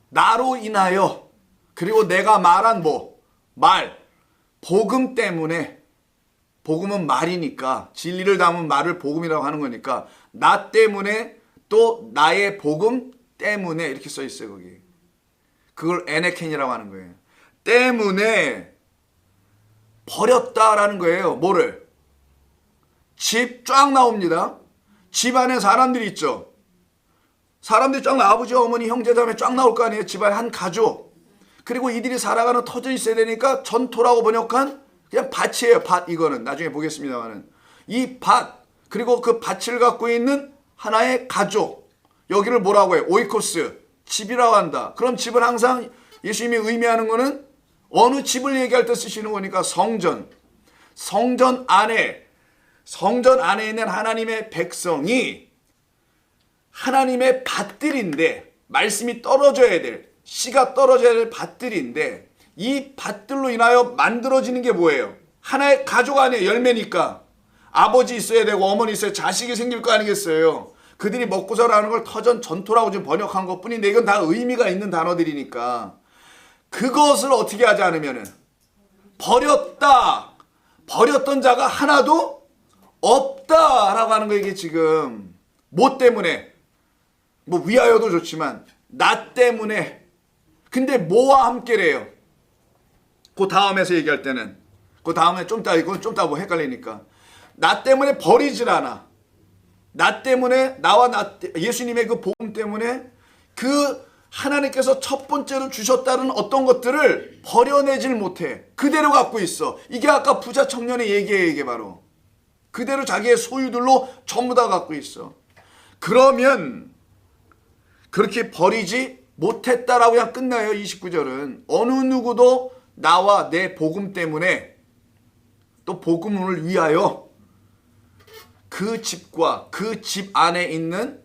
나로 인하여, 그리고 내가 말한 말, 복음 때문에, 복음은 말이니까 진리를 담은 말을 복음이라고 하는 거니까 나 때문에 또 나의 복음 때문에 이렇게 써 있어요. 거기. 그걸 에네켄이라고 하는 거예요. 때문에 버렸다라는 거예요. 뭐를? 집 쫙 나옵니다. 집 안에 사람들이 있죠. 사람들이 쫙 아버지, 어머니, 형제, 자매 쫙 나올 거 아니에요. 집안에 한 가족. 그리고 이들이 살아가는 터져 있어야 되니까 전토라고 번역한 그냥 밭이에요. 밭 이거는 나중에 보겠습니다만은 이 밭 그리고 그 밭을 갖고 있는 하나의 가족. 여기를 뭐라고 해요? 오이코스. 집이라고 한다. 그럼 집은 항상 예수님이 의미하는 거는 어느 집을 얘기할 때 쓰시는 거니까 성전. 성전 안에 있는 하나님의 백성이 하나님의 밭들인데 말씀이 떨어져야 될 씨가 떨어져야 될 밭들인데 이 밭들로 인하여 만들어지는 게 뭐예요? 하나의 가족 안에 열매니까 아버지 있어야 되고 어머니 있어야 자식이 생길 거 아니겠어요? 그들이 먹고 살아가는 걸 터전 전토라고 좀 번역한 것 뿐인데 이건 다 의미가 있는 단어들이니까 그것을 어떻게 하지 않으면은 버렸던 자가 하나도 없다라고 하는 거. 이게 지금 뭐 때문에 뭐 위하여도 좋지만 나 때문에. 근데 뭐와 함께래요? 그 다음에서 얘기할 때는 그 다음에 이건 좀 이따 뭐 헷갈리니까 나 때문에 버리질 않아. 나 때문에 예수님의 그 복음 때문에 그 하나님께서 첫 번째로 주셨다는 어떤 것들을 버려내질 못해. 그대로 갖고 있어. 이게 아까 부자 청년의 얘기예요. 이게 바로 그대로 자기의 소유들로 전부 다 갖고 있어. 그러면 그렇게 버리지 못했다라고 그냥 끝나요. 29절은 어느 누구도 나와 내 복음 때문에 또 복음을 위하여 그 집과 그 집 안에 있는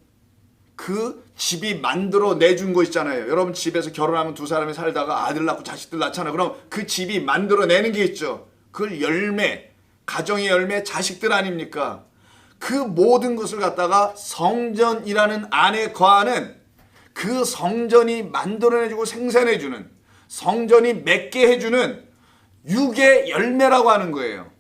그 집이 만들어 내준 거 있잖아요. 여러분 집에서 결혼하면 두 사람이 살다가 아들 낳고 자식들 낳잖아요. 그럼 그 집이 만들어 내는 게 있죠. 그 열매, 가정의 열매, 자식들 아닙니까? 그 모든 것을 갖다가 성전이라는 안에 거하는 그 성전이 만들어내주고 생산해주는, 성전이 맺게 해주는 육의 열매라고 하는 거예요.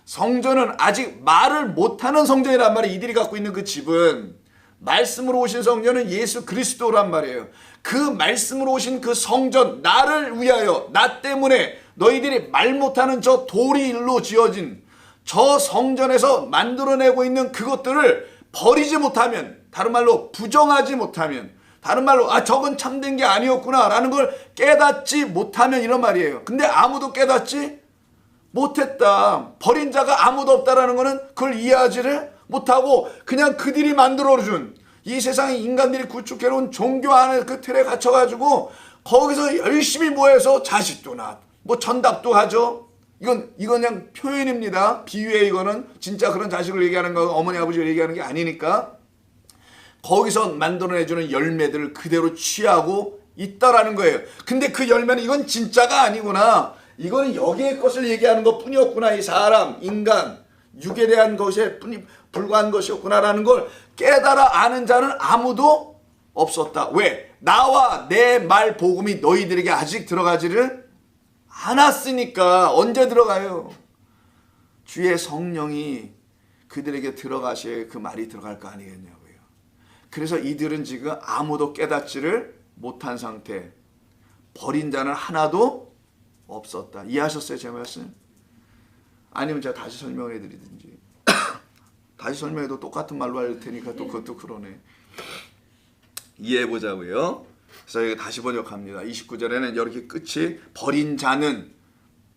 성전은 아직 말을 못하는 성전이란 말이에요. 이들이 갖고 있는 그 집은. 말씀으로 오신 성전은 예수 그리스도란 말이에요. 그 말씀으로 오신 그 성전, 나를 위하여, 나 때문에 너희들이 말 못하는 저 돌일로 지어진 저 성전에서 만들어내고 있는 그것들을 버리지 못하면, 다른 말로 부정하지 못하면, 다른 말로 저건 참된 게 아니었구나 라는 걸 깨닫지 못하면 이런 말이에요. 근데 아무도 깨닫지 못했다. 버린 자가 아무도 없다라는 거는 그걸 이해하지를 못하고 그냥 그들이 만들어준 이 세상의 인간들이 구축해놓은 종교 안에 그 틀에 갇혀가지고 거기서 열심히 모여서 자식도 낳고 뭐 전답도 하죠. 이건 그냥 표현입니다. 비유에 이거는 진짜 그런 자식을 얘기하는 거, 어머니 아버지를 얘기하는 게 아니니까. 거기서 만들어내주는 열매들을 그대로 취하고 있다라는 거예요. 근데 그 열매는 이건 진짜가 아니구나. 이거는 여기의 것을 얘기하는 것 뿐이었구나. 이 사람, 인간, 육에 대한 것에 불과한 것이었구나라는 걸 깨달아 아는 자는 아무도 없었다. 왜? 나와 내 말 복음이 너희들에게 아직 들어가지를 않았으니까. 언제 들어가요? 주의 성령이 그들에게 들어가셔야 그 말이 들어갈 거 아니겠냐고요. 그래서 이들은 지금 아무도 깨닫지를 못한 상태. 버린 자는 하나도 없었다. 이해하셨어요, 제 말씀? 아니면 제가 다시 설명을 해드리든지. 다시 설명해도 똑같은 말로 할 테니까 또 그것도 그러네. 이해해보자고요. 그래서 여기 다시 번역합니다. 29절에는 이렇게 끝이, 버린 자는,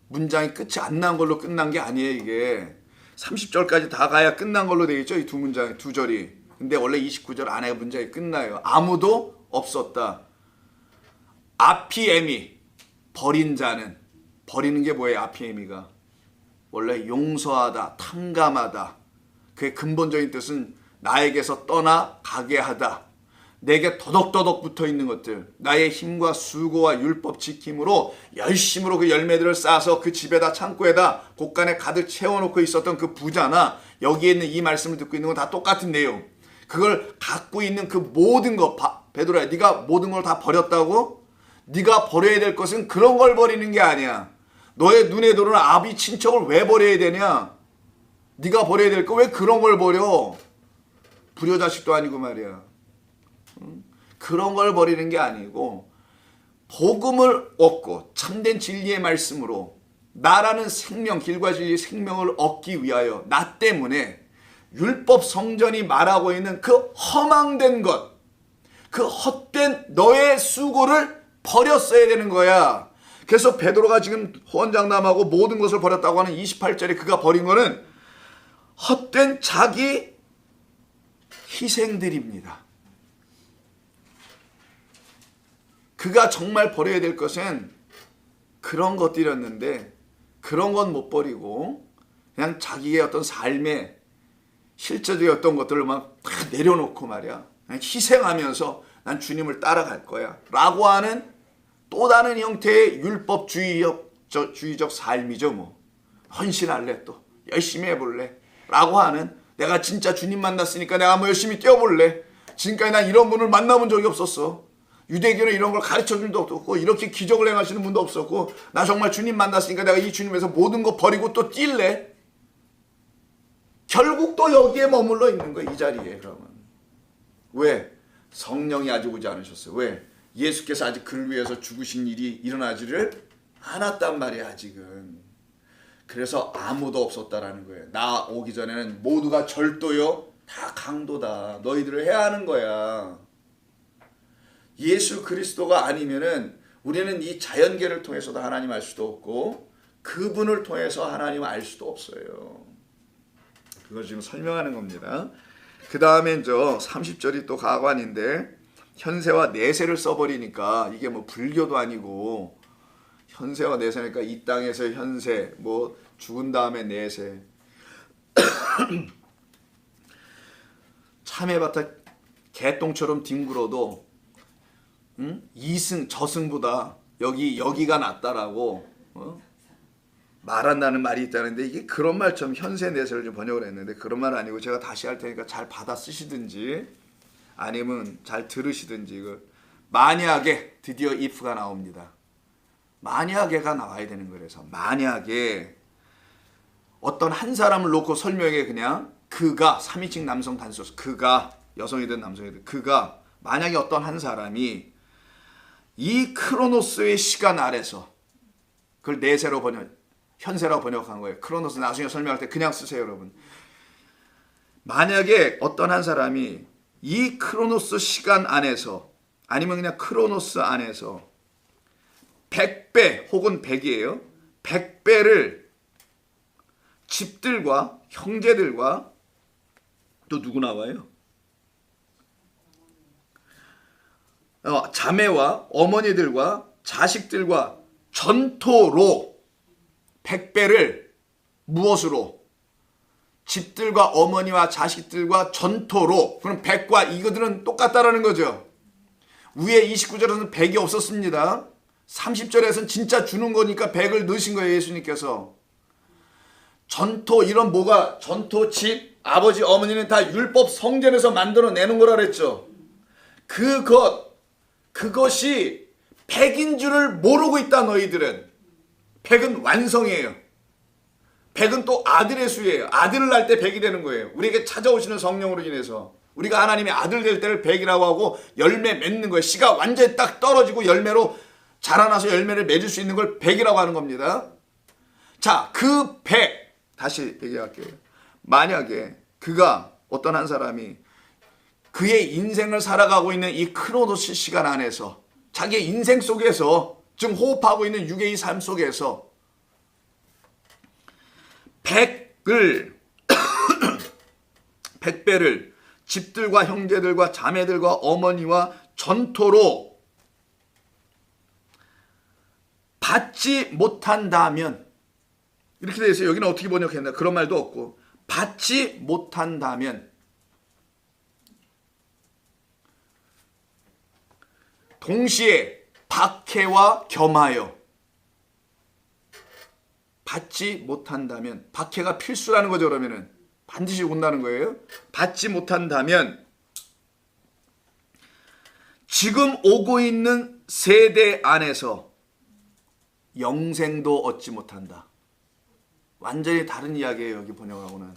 문장이 끝이 안 난 걸로 끝난 게 아니에요. 이게 30절까지 다 가야 끝난 걸로 되겠죠. 이 두 문장, 두 절이. 근데 원래 29절 안에 문장이 끝나요. 아무도 없었다. 아피에미, 버린 자는. 버리는 게 뭐예요? 아피에미가 원래 용서하다, 탕감하다. 그의 근본적인 뜻은 나에게서 떠나 가게 하다. 내게 더덕더덕 붙어 있는 것들, 나의 힘과 수고와 율법 지킴으로 열심으로 그 열매들을 쌓아서 그 집에다, 창고에다, 곳간에 가득 채워놓고 있었던 그 부자나 여기에 있는 이 말씀을 듣고 있는 건 다 똑같은 내용. 그걸 갖고 있는 그 모든 것, 베드로야, 네가 모든 걸 다 버렸다고? 네가 버려야 될 것은 그런 걸 버리는 게 아니야. 너의 눈에 들어오는 아비 친척을 왜 버려야 되냐? 네가 버려야 될 거 왜 그런 걸 버려? 불효자식도 아니고 말이야. 그런 걸 버리는 게 아니고 복음을 얻고 참된 진리의 말씀으로 나라는 생명, 길과 진리의 생명을 얻기 위하여 나 때문에 율법 성전이 말하고 있는 그 허망된 것, 그 헛된 너의 수고를 버렸어야 되는 거야. 그래서 베드로가 지금 호언장담하고 모든 것을 버렸다고 하는 28절에 그가 버린 거는 헛된 자기 희생들입니다. 그가 정말 버려야 될 것은 그런 것들이었는데 그런 건 못 버리고 그냥 자기의 어떤 삶의 실제적인 어떤 것들을 막 내려놓고 말이야. 그냥 희생하면서 난 주님을 따라갈 거야 라고 하는 또 다른 형태의 율법주의적 삶이죠. 뭐 헌신할래, 또 열심히 해볼래 라고 하는, 내가 진짜 주님 만났으니까 내가 한번 열심히 뛰어볼래. 지금까지 난 이런 분을 만나본 적이 없었어. 유대교는 이런 걸 가르쳐준 적도 없고 이렇게 기적을 행하시는 분도 없었고 나 정말 주님 만났으니까 내가 이 주님에서 모든 거 버리고 또 뛸래. 결국 또 여기에 머물러 있는 거야, 이 자리에. 그러면 왜? 성령이 아직 오지 않으셨어요. 왜? 예수께서 아직 그를 위해서 죽으신 일이 일어나지를 않았단 말이야, 아직은. 그래서 아무도 없었다라는 거예요. 나 오기 전에는 모두가 절도요, 다 강도다. 너희들을 해야 하는 거야. 예수 그리스도가 아니면은 우리는 이 자연계를 통해서도 하나님 알 수도 없고 그분을 통해서 하나님 알 수도 없어요. 그걸 지금 설명하는 겁니다. 그 다음엔 30절이 또 가관인데 현세와 내세를 써버리니까 이게 뭐 불교도 아니고 현세와 내세니까 이 땅에서 현세, 뭐 죽은 다음에 내세. 참외밭에 개똥처럼 뒹굴어도 이승 저승보다 여기가 낫다라고 말한다는 말이 있다는데 이게 그런 말처럼 현세 내세를 좀 번역을 했는데 그런 말 아니고 제가 다시 할 테니까 잘 받아 쓰시든지 아니면 잘 들으시든지 이걸 만약에 드디어 if가 나옵니다. 만약에가 나와야 되는 거라서 만약에 어떤 한 사람을 놓고 설명해 그냥 그가 3인칭 남성 단수 그가 여성이든 남성이든 그가 만약에 어떤 한 사람이 이 크로노스의 시간 아래서 그걸 내세로 현세라고 번역한 거예요. 크로노스 나중에 설명할 때 그냥 쓰세요, 여러분. 만약에 어떤 한 사람이 이 크로노스 시간 안에서 아니면 그냥 크로노스 안에서 100배 혹은 100이에요. 100배를 집들과 형제들과 또 누구 나와요? 자매와 어머니들과 자식들과 전토로 100배를 무엇으로? 집들과 어머니와 자식들과 전토로. 그럼 100과 이거들은 똑같다라는 거죠. 위에 29절에서는 100이 없었습니다. 30절에서는 진짜 주는 거니까 100을 넣으신 거예요, 예수님께서. 전토 이런 뭐가 전토 집 아버지 어머니는 다 율법 성전에서 만들어내는 거라 그랬죠. 그것이 100인 줄을 모르고 있다 너희들은. 100은 완성이에요. 100은 또 아들의 수예요. 아들을 낳을 때 100이 되는 거예요. 우리에게 찾아오시는 성령으로 인해서 우리가 하나님의 아들 될 때를 100이라고 하고 열매 맺는 거예요. 씨가 완전히 딱 떨어지고 열매로 자라나서 열매를 맺을 수 있는 걸 100이라고 하는 겁니다. 자, 그 100 다시 얘기할게요. 만약에 그가 어떤 한 사람이 그의 인생을 살아가고 있는 이 크로노스 시간 안에서 자기의 인생 속에서 지금 호흡하고 있는 육의 이 삶 속에서 100배를 집들과 형제들과 자매들과 어머니와 전토로 받지 못한다면 이렇게 되어 있어요. 여기는 어떻게 번역했나? 그런 말도 없고 받지 못한다면 동시에 박해와 겸하여 받지 못한다면 박해가 필수라는 거죠. 그러면은 반드시 온다는 거예요. 받지 못한다면 지금 오고 있는 세대 안에서 영생도 얻지 못한다. 완전히 다른 이야기예요. 여기 번역하고는.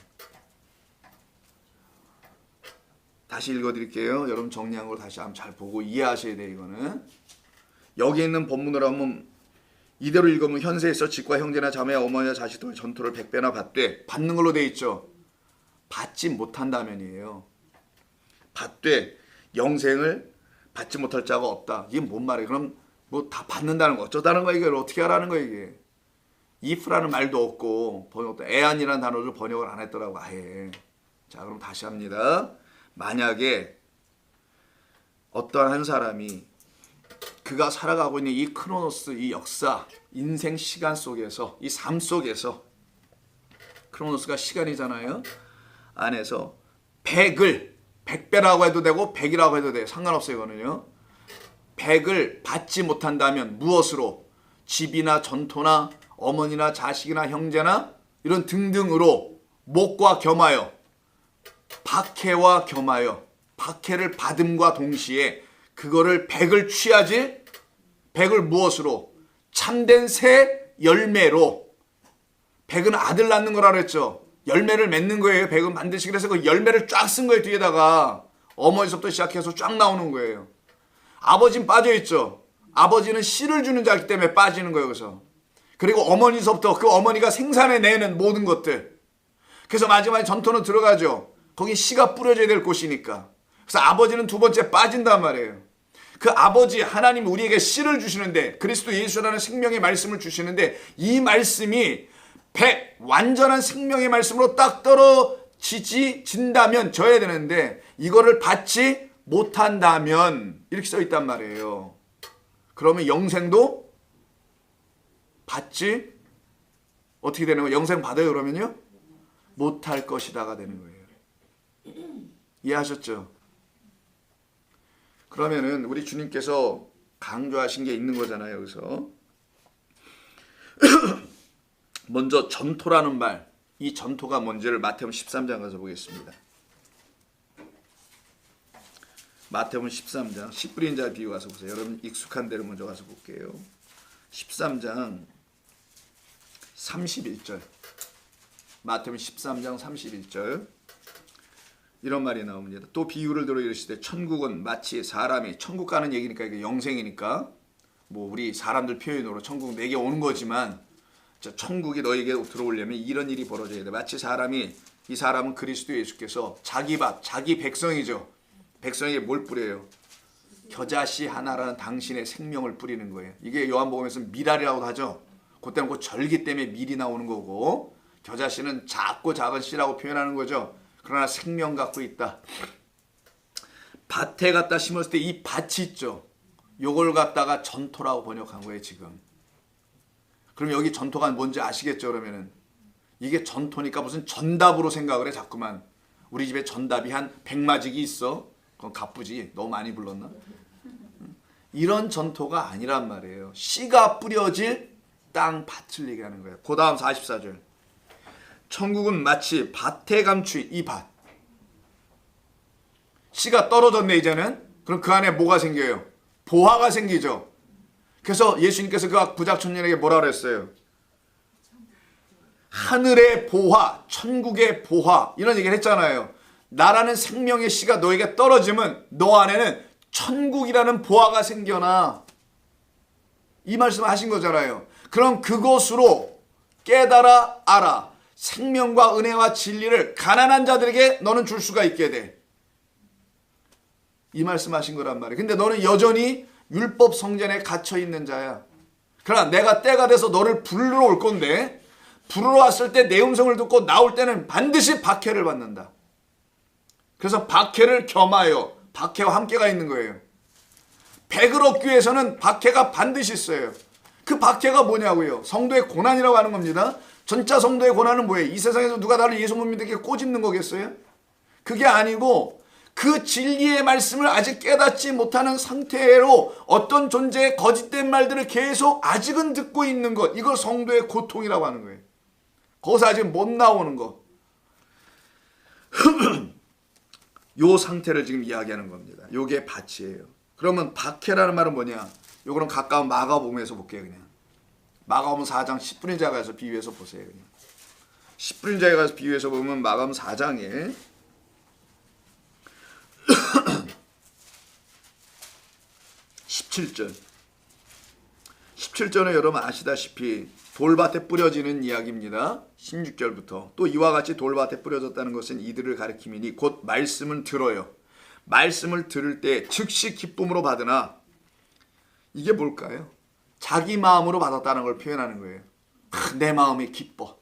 다시 읽어드릴게요. 여러분 정리한 걸 다시 한번 잘 보고 이해하셔야 돼요. 이거는 여기 있는 본문으로 하면 이대로 읽으면 현세에서 집과 형제나 자매 어머니나 자식들 전토를 100배나 받되 받는 걸로 돼 있죠. 받지 못한다면이에요. 받되 영생을 받지 못할 자가 없다. 이게 뭔 말이에요? 그럼 뭐 다 받는다는 거 어쩌다는 거야? 이걸 어떻게 하라는 거야 이게? if라는 말도 없고 번역도 애안이라는 단어를 번역을 안 했더라고 아예. 자 그럼 다시 합니다. 만약에 어떠한 한 사람이 그가 살아가고 있는 이 크로노스 이 역사 인생 시간 속에서 이 삶 속에서 크로노스가 시간이잖아요. 안에서 100배라고 해도 되고 100이라고 해도 돼요. 상관없어요. 이거는요. 100을 받지 못한다면 무엇으로? 집이나 전토나 어머니나 자식이나 형제나 이런 등등으로 목과 겸하여 박해와 겸하여 박해를 받음과 동시에 그거를 100을 취하지 100을 무엇으로? 참된 새 열매로 100은 아들 낳는 거라 그랬죠. 열매를 맺는 거예요. 100은 반드시. 그래서 그 열매를 쫙 쓴 거예요. 뒤에다가 어머니서부터 시작해서 쫙 나오는 거예요. 아버지는 빠져있죠. 아버지는 씨를 주는 자이기 때문에 빠지는 거예요. 그리고 어머니서부터 그 어머니가 생산해내는 모든 것들. 그래서 마지막에 전토는 들어가죠. 거기 씨가 뿌려져야 될 곳이니까. 그래서 아버지는 두 번째 빠진단 말이에요. 그 아버지 하나님 우리에게 씨를 주시는데 그리스도 예수라는 생명의 말씀을 주시는데 이 말씀이 완전한 생명의 말씀으로 딱 떨어진다면 져야 되는데 이거를 받지 못한다면 이렇게 써 있단 말이에요. 그러면 영생도 받지 어떻게 되는 거예요? 영생 받아요 그러면요? 못할 것이다가 되는 거예요. 이해하셨죠? 그러면은 우리 주님께서 강조하신 게 있는 거잖아요. 여기서 먼저 전토라는 말, 이 전토가 뭔지를 마태복음 13장 가서 보겠습니다. 마태복음 13장 씨 뿌린 자 비유 가서 보세요. 여러분 익숙한 데로 먼저 가서 볼게요. 13장 31절 마태복음 13장 31절 이런 말이 나옵니다. 또 비유를 들어 이르시되 천국은 마치 사람이 천국 가는 얘기니까 이게 영생이니까 뭐 우리 사람들 표현으로 천국 내게 오는 거지만 천국이 너에게 들어오려면 이런 일이 벌어져야 돼. 마치 사람이 이 사람은 그리스도 예수께서 자기 밭 자기 백성이죠. 백성에게 뭘 뿌려요? 겨자씨 하나라는 당신의 생명을 뿌리는 거예요. 이게 요한복음에서 밀알이라고도 하죠. 그때는 그 절기 때문에 밀이 나오는 거고 겨자씨는 작고 작은 씨라고 표현하는 거죠. 그러나 생명 갖고 있다. 밭에 갖다 심었을 때 이 밭이 있죠. 요걸 갖다가 전토라고 번역한 거예요 지금. 그럼 여기 전토가 뭔지 아시겠죠? 그러면은 이게 전토니까 무슨 전답으로 생각을 해 자꾸만. 우리 집에 전답이 한 100마직이 있어. 그건 가쁘지. 너무 많이 불렀나? 이런 전토가 아니란 말이에요. 씨가 뿌려질 땅 밭을 얘기하는 거예요. 그 다음 44절. 천국은 마치 밭에 감추인 이 밭. 씨가 떨어졌네 이제는. 그럼 그 안에 뭐가 생겨요? 보화가 생기죠. 그래서 예수님께서 그 부자 청년에게 뭐라 그랬어요? 하늘의 보화, 천국의 보화 이런 얘기를 했잖아요. 나라는 생명의 씨가 너에게 떨어지면 너 안에는 천국이라는 보화가 생겨나. 이 말씀을 하신 거잖아요. 그럼 그것으로 깨달아 알아. 생명과 은혜와 진리를 가난한 자들에게 너는 줄 수가 있게 돼. 이 말씀하신 거란 말이에요. 근데 너는 여전히 율법 성전에 갇혀 있는 자야. 그러나 내가 때가 돼서 너를 부르러 올 건데 부르러 왔을 때 내 음성을 듣고 나올 때는 반드시 박해를 받는다. 그래서 박해를 겸하여 박해와 함께가 있는 거예요. 백을 얻기 위해서는 박해가 반드시 있어요. 그 박해가 뭐냐고요? 성도의 고난이라고 하는 겁니다. 전자 성도의 고난은 뭐예요? 이 세상에서 누가 나를 예수 못 믿게 꼬집는 거겠어요? 그게 아니고 그 진리의 말씀을 아직 깨닫지 못하는 상태로 어떤 존재의 거짓된 말들을 계속 아직은 듣고 있는 것. 이걸 성도의 고통이라고 하는 거예요. 거기서 아직 못 나오는 것. 요 상태를 지금 이야기하는 겁니다. 요게 밭이에요. 그러면 박해라는 말은 뭐냐? 요거는 가까운 마가복음에서 볼게요. 그냥 마가복음 4장 10분의 자에 가서 비유해서 보세요. 그냥 10분의 자에 가서 비유해서 보면 마가복음 4장에 17절은 여러분 아시다시피 돌밭에 뿌려지는 이야기입니다. 16절부터 또 이와 같이 돌밭에 뿌려졌다는 것은 이들을 가리킴이니 곧 말씀을 들어요. 말씀을 들을 때 즉시 기쁨으로 받으나 이게 뭘까요? 자기 마음으로 받았다는 걸 표현하는 거예요. 내 마음이 기뻐.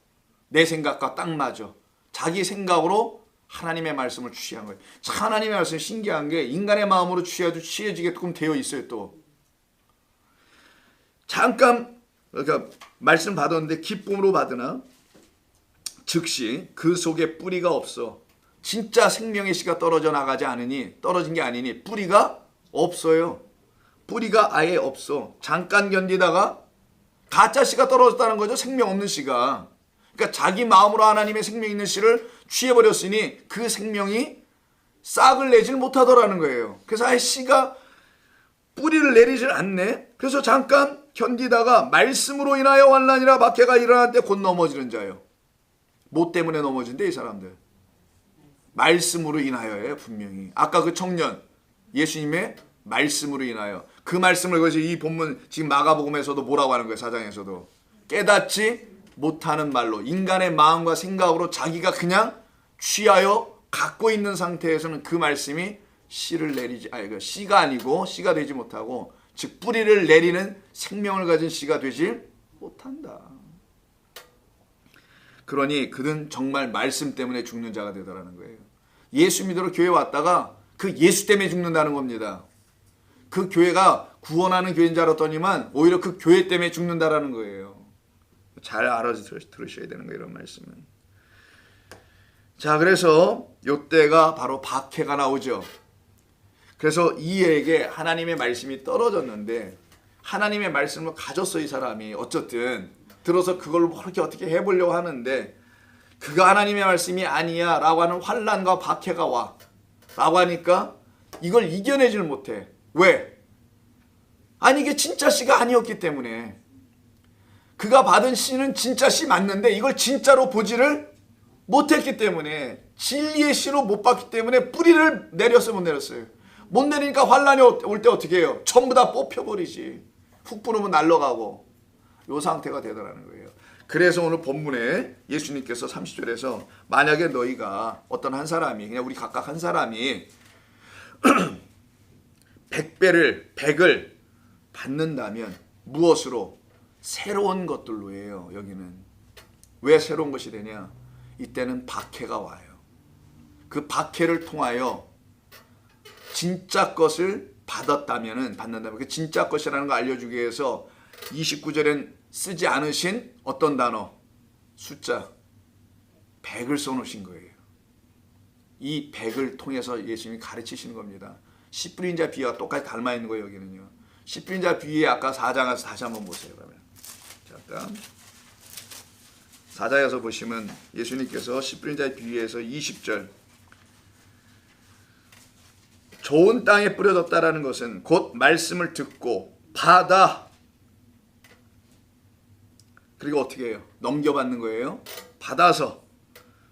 내 생각과 딱 맞아. 자기 생각으로 하나님의 말씀을 취한 거예요. 하나님의 말씀이 신기한 게 인간의 마음으로 취해도 취해지게끔 되어 있어요. 또 잠깐 그러니까 말씀 받았는데 기쁨으로 받으나 즉시 그 속에 뿌리가 없어. 진짜 생명의 씨가 떨어져 나가지 않으니 떨어진 게 아니니 뿌리가 없어요. 뿌리가 아예 없어. 잠깐 견디다가 가짜 씨가 떨어졌다는 거죠. 생명 없는 씨가. 그러니까 자기 마음으로 하나님의 생명 있는 씨를 취해버렸으니 그 생명이 싹을 내질 못하더라는 거예요. 그래서 아예 씨가 뿌리를 내리질 않네. 그래서 잠깐 견디다가 말씀으로 인하여 환난이라 박해가 일어날 때 곧 넘어지는 자예요. 뭐 때문에 넘어진대 이 사람들? 말씀으로 인하여예요. 분명히. 아까 그 청년 예수님의 말씀으로 인하여. 그 말씀을 그래서 이 본문 지금 마가복음에서도 뭐라고 하는 거예요? 4장에서도 깨닫지 못하는 말로 인간의 마음과 생각으로 자기가 그냥 취하여 갖고 있는 상태에서는 그 말씀이 씨를 내리지 그 씨가 아니고 씨가 되지 못하고 즉 뿌리를 내리는 생명을 가진 씨가 되지 못한다. 그러니 그는 정말 말씀 때문에 죽는 자가 되더라는 거예요. 예수 믿으러 교회 왔다가 그 예수 때문에 죽는다는 겁니다. 그 교회가 구원하는 교회인 줄 알았더니만 오히려 그 교회 때문에 죽는다라는 거예요. 잘 알아들으셔야 되는 거예요, 이런 말씀은. 자, 그래서 요때가 바로 박해가 나오죠. 그래서 이에게 하나님의 말씀이 떨어졌는데 하나님의 말씀을 가졌어, 이 사람이. 어쨌든 들어서 그걸 그렇게 어떻게 해보려고 하는데 그가 하나님의 말씀이 아니야 라고 하는 환난과 박해가 와 라고 하니까 이걸 이겨내질 못해. 왜? 아니 이게 진짜 씨가 아니었기 때문에. 그가 받은 씨는 진짜 씨 맞는데 이걸 진짜로 보지를 못했기 때문에, 진리의 씨로 못 봤기 때문에 뿌리를 내렸어요, 못 내렸어요? 못 내리니까 환란이 올 때 어떻게 해요? 전부 다 뽑혀버리지. 훅 부르면 날아가고. 요 상태가 되더라는 거예요. 그래서 오늘 본문에 예수님께서 30절에서 만약에 너희가 어떤 한 사람이, 그냥 우리 각각 한 사람이 100을 받는다면 무엇으로? 새로운 것들로 해요. 여기는 왜 새로운 것이 되냐? 이때는 박해가 와요. 그 박해를 통하여 진짜 것을 받는다면 그 진짜 것이라는 걸 알려주기 위해서 29절엔 쓰지 않으신 어떤 단어? 숫자 100을 써놓으신 거예요. 이 100을 통해서 예수님이 가르치시는 겁니다. 씨 뿌린 자 비유와 똑같이 닮아 있는 거예요. 여기는요. 씨 뿌린 자 비유에 아까 4장에서 다시 한번 보세요. 그러면 잠깐 4장에서 보시면 예수님께서 씨 뿌린 자의 비유에서 20절 좋은 땅에 뿌려졌다라는 것은 곧 말씀을 듣고 받아 그리고 어떻게 해요? 넘겨받는 거예요. 받아서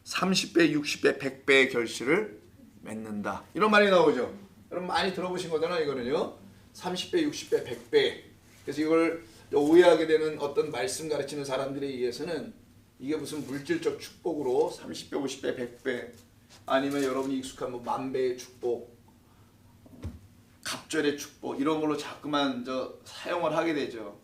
30배, 60배, 100배의 결실을 맺는다. 이런 말이 나오죠. 여러분 많이 들어보신 거잖아요. 이거는요. 30배, 60배, 100배. 그래서 이걸 오해하게 되는 어떤 말씀 가르치는 사람들에 의해서는 이게 무슨 물질적 축복으로 30배, 50배, 100배 아니면 여러분이 익숙한 뭐 만배의 축복, 갑절의 축복 이런 걸로 자꾸만 사용을 하게 되죠.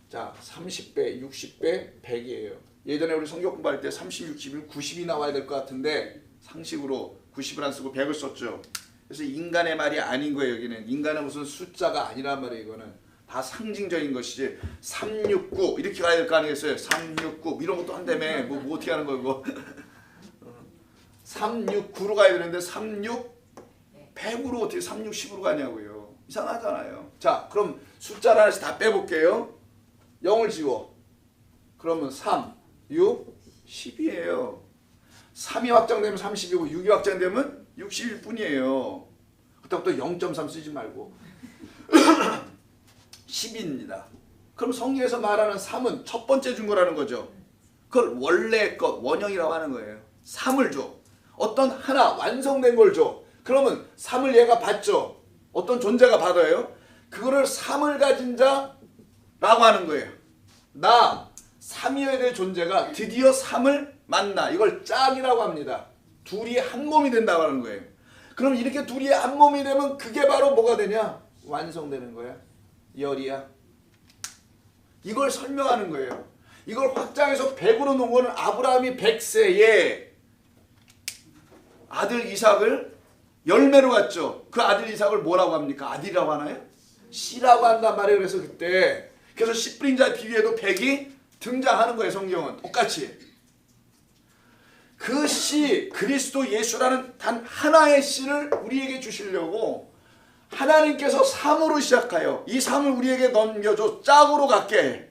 자, 30배, 60배, 100이에요. 예전에 우리 성경 공부할 때 30, 60이면 90이 나와야 될 것 같은데 상식으로 90을 안 쓰고 100을 썼죠. 그래서 인간의 말이 아닌 거예요. 여기는 인간은 무슨 숫자가 아니란 말이에요. 이거는 다 상징적인 것이지. 369 이렇게 가야 될 거 아니겠어요? 369 이런 것도 한다며. 뭐 어떻게 하는 거예요 이거? 369로 가야 되는데 36 100으로 어떻게 360으로 가냐고요. 이상하잖아요. 자, 그럼 숫자를 하나씩 다 빼볼게요. 0을 지워. 그러면 3, 6, 10이에요. 3이 확장되면 30이고 6이 확장되면 60일 뿐이에요. 그때부터 0.3 쓰지 말고 10입니다. 그럼 성경에서 말하는 3은 첫 번째 준 거라는 거죠. 그걸 원래 것, 원형이라고 하는 거예요. 3을 줘. 어떤 하나 완성된 걸 줘. 그러면 3을 얘가 받죠. 어떤 존재가 받아요. 그거를 3을 가진 자라고 하는 거예요. 나 3이어야 될 존재가 드디어 3을 만나. 이걸 짝이라고 합니다. 둘이 한 몸이 된다고 하는 거예요. 그럼 이렇게 둘이 한 몸이 되면 그게 바로 뭐가 되냐? 완성되는 거야. 열이야. 이걸 설명하는 거예요. 이걸 확장해서 100으로 놓은 거는 아브라함이 100세에 아들 이삭을 열매로 갖죠. 그 아들 이삭을 뭐라고 합니까? 아들이라고 하나요? 씨라고 한단 말이에요. 그래서 그때 그래서 씨 뿌린 자 비유에도 100이 등장하는 거예요. 성경은 똑같이. 그 씨, 그리스도 예수라는 단 하나의 씨를 우리에게 주시려고 하나님께서 3으로 시작하여 이 3을 우리에게 넘겨줘 짝으로 갖게 해.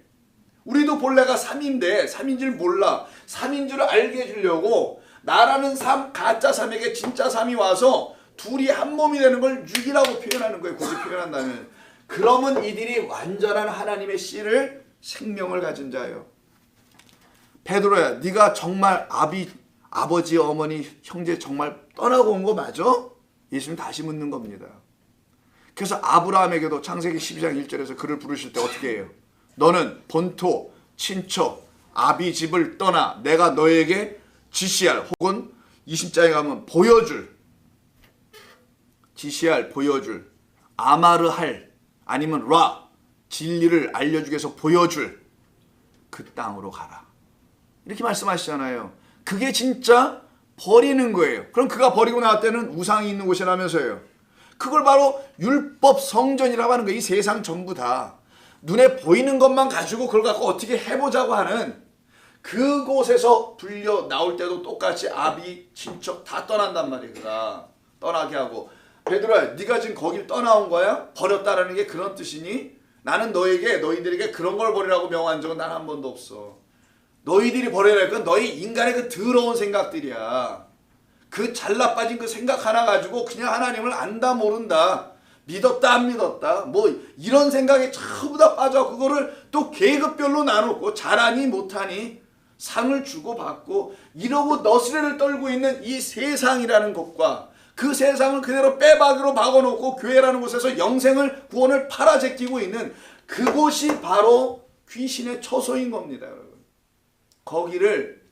우리도 본래가 3인데 3인 줄 몰라. 3인 줄을 알게 해주려고 나라는 3, 가짜 3에게 진짜 3이 와서 둘이 한 몸이 되는 걸 6이라고 표현하는 거예요. 굳이 표현한다면. 그러면 이들이 완전한 하나님의 씨를 생명을 가진 자예요. 베드로야, 네가 정말 아버지, 어머니, 형제 정말 떠나고 온 거 맞아? 예수님 다시 묻는 겁니다. 그래서 아브라함에게도 창세기 12장 1절에서 그를 부르실 때 어떻게 해요? 너는 본토, 친척, 아비 집을 떠나 내가 너에게 지시할 혹은 20장에 가면 보여줄 지시할, 보여줄, 아마르할, 아니면 라, 진리를 알려주기 위해서 보여줄 그 땅으로 가라. 이렇게 말씀하시잖아요. 그게 진짜 버리는 거예요. 그럼 그가 버리고 나올 때는 우상이 있는 곳이라면서요. 그걸 바로 율법 성전이라고 하는 거예요. 이 세상 전부 다 눈에 보이는 것만 가지고 그걸 갖고 어떻게 해보자고 하는 그곳에서 불려 나올 때도 똑같이 아비, 친척 다 떠난단 말이야. 떠나게 하고, 베드로야, 네가 지금 거길 떠나온 거야? 버렸다라는 게 그런 뜻이니? 나는 너희들에게 그런 걸 버리라고 명한 적은 단 한 번도 없어. 너희들이 버려야 할 건 너희 인간의 그 더러운 생각들이야. 그 잘나 빠진 그 생각 하나 가지고 그냥 하나님을 안다 모른다, 믿었다 안 믿었다, 뭐 이런 생각에 전부 다 빠져 그거를 또 계급별로 나누고 잘하니 못하니 상을 주고받고 이러고 너스레를 떨고 있는 이 세상이라는 것과 그 세상을 그대로 빼박이로 박아놓고 교회라는 곳에서 영생을, 구원을 팔아제끼고 있는 그곳이 바로 귀신의 처소인 겁니다, 여러분. 거기를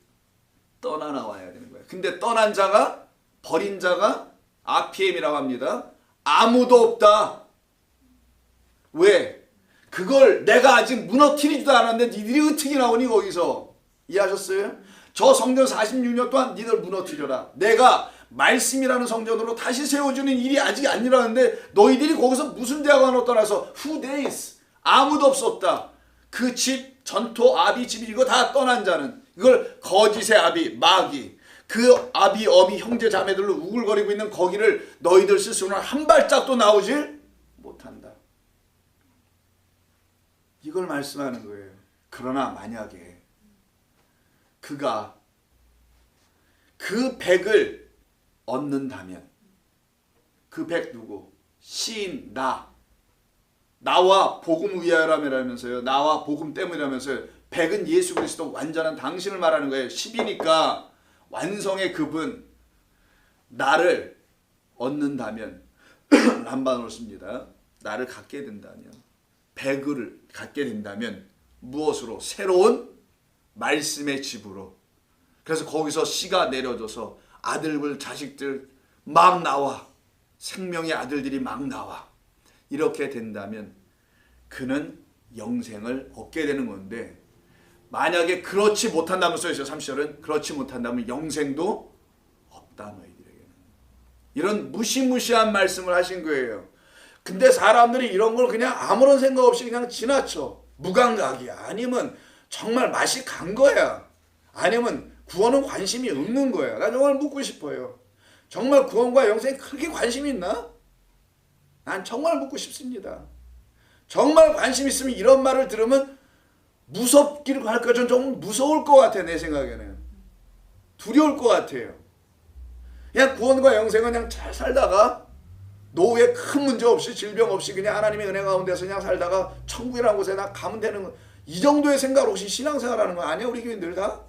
떠나나와야 되는 거예요. 근데 떠난 자가, 버린 자가 RPM이라고 합니다. 아무도 없다. 왜? 그걸 내가 아직 무너뜨리지도 않았는데 니들이 어떻게 나오니 거기서. 이해하셨어요? 저 성전 46년 동안 니들 무너뜨려라. 내가 말씀이라는 성전으로 다시 세워주는 일이 아직 안 일어났는데 너희들이 거기서 무슨 대학원을 떠나서 who days? 아무도 없었다. 그 집, 전토, 아비 집이 이거 다 떠난 자는, 이걸 거짓의 아비, 마귀, 그 아비, 어미, 형제, 자매들로 우글거리고 있는 거기를 너희들 스스로는 한 발짝도 나오질 못한다. 이걸 말씀하는 거예요. 그러나 만약에 그가 그 백을 얻는다면, 그 백 누구? 시인 나와 복음 위하여라면서요. 나와 복음 때문이라면서요. 백은 예수 그리스도 완전한 당신을 말하는 거예요. 10이니까 완성의 그분, 나를 얻는다면 람반으로 씁니다. 나를 갖게 된다면, 백을 갖게 된다면 무엇으로? 새로운 말씀의 집으로. 그래서 거기서 씨가 내려져서 아들들, 자식들 막 나와, 생명의 아들들이 막 나와. 이렇게 된다면 그는 영생을 얻게 되는 건데, 만약에 그렇지 못한다면 써있어요. 30절은 그렇지 못한다면 영생도 없다 너희들에게는. 이런 무시무시한 말씀을 하신 거예요. 근데 사람들이 이런 걸 그냥 아무런 생각 없이 그냥 지나쳐. 무감각이야. 아니면 정말 맛이 간 거야. 아니면 구원은 관심이 없는 거야. 나 정말 묻고 싶어요. 정말 구원과 영생에 그렇게 관심이 있나? 난 정말 묻고 싶습니다. 정말 관심 있으면 이런 말을 들으면 무섭기를 할까? 전 좀 무서울 것 같아. 내 생각에는 두려울 것 같아요. 그냥 구원과 영생은 그냥 잘 살다가 노후에 큰 문제 없이, 질병 없이 그냥 하나님의 은혜 가운데서 그냥 살다가 천국이라는 곳에 나 가면 되는 거, 이 정도의 생각 없이 신앙생활하는 거 아니야? 우리 교인들 다?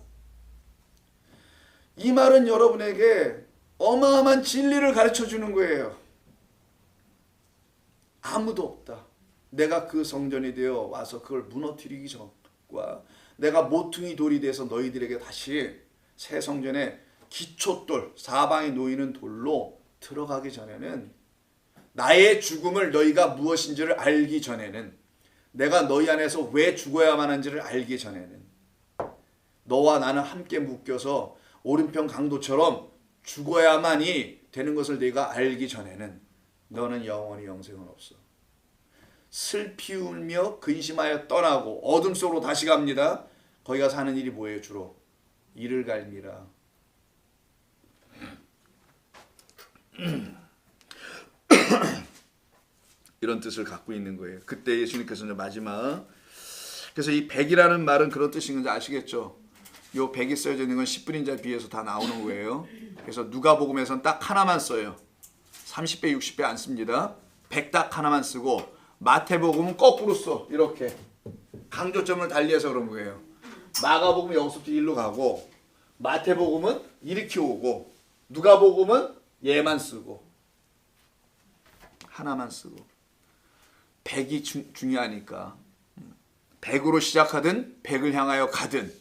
이 말은 여러분에게 어마어마한 진리를 가르쳐 주는 거예요. 아무도 없다. 내가 그 성전이 되어 와서 그걸 무너뜨리기 전과 내가 모퉁이 돌이 돼서 너희들에게 다시 새 성전의 기초돌, 사방에 놓이는 돌로 들어가기 전에는, 나의 죽음을 너희가 무엇인지를 알기 전에는, 내가 너희 안에서 왜 죽어야만 하는지를 알기 전에는, 너와 나는 함께 묶여서 오른편 강도처럼 죽어야만이 되는 것을 네가 알기 전에는 너는 영원히 영생은 없어. 슬피 울며 근심하여 떠나고 어둠 속으로 다시 갑니다. 거기 가서 하는 일이 뭐예요? 주로 이를 갈미라. 이런 뜻을 갖고 있는 거예요. 그때 예수님께서는 마지막, 그래서 이 백이라는 말은 그런 뜻인 건지 아시겠죠? 요 백이 써져 있는 건 10분인 자 비해서 다 나오는 거예요. 그래서 누가복음에서는 딱 하나만 써요. 30배 60배 안 씁니다. 100 딱 하나만 쓰고, 마태복음은 거꾸로 써. 이렇게 강조점을 달리해서 그런 거예요. 마가복음은 0부터 1로 가고, 마태복음은 이렇게 오고, 누가복음은 얘만 쓰고, 하나만 쓰고. 100이 중요하니까 100으로 시작하든 100을 향하여 가든,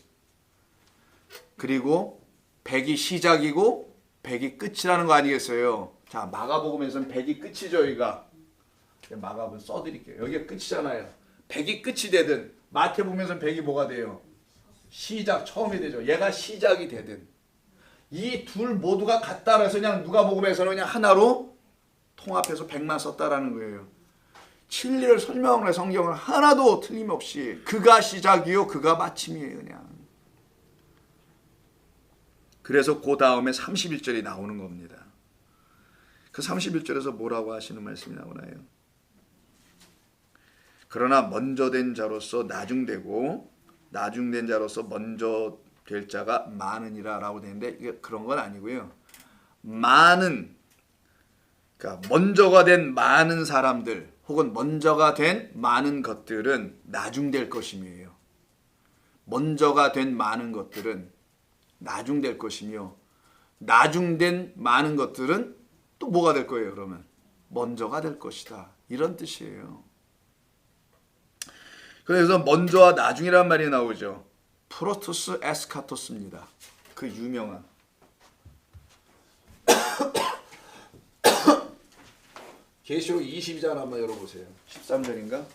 그리고 100이 시작이고 100이 끝이라는 거 아니겠어요? 자, 마가복음에서는 100이 끝이죠, 여기가. 마가복음 써드릴게요. 여기가 끝이잖아요. 100이 끝이 되든 마태복음에서는 100이 뭐가 돼요? 시작, 처음이 되죠. 얘가 시작이 되든 이 둘 모두가 같다고 해서 그냥 누가복음에서는 그냥 하나로 통합해서 100만 썼다라는 거예요. 진리를 설명을 해 성경은 하나도 틀림없이 그가 시작이요 그가 마침이에요 그냥. 그래서 그 다음에 31절이 나오는 겁니다. 그 31절에서 뭐라고 하시는 말씀이 나오나요? 그러나 먼저 된 자로서 나중되고 나중된 자로서 먼저 될 자가 많으니라 라고 되는데 이게 그런 건 아니고요. 많은, 그러니까 먼저가 된 많은 사람들 혹은 먼저가 된 많은 것들은 나중될 것임이에요. 먼저가 된 많은 것들은 나중될 것이며 나중된 많은 것들은 또 뭐가 될 거예요 그러면? 먼저가 될 것이다. 이런 뜻이에요. 그래서 먼저와 나중이란 말이 나오죠. 프로토스 에스카토스입니다. 그 유명한 계시록 22장 한번 열어보세요. 13절인가?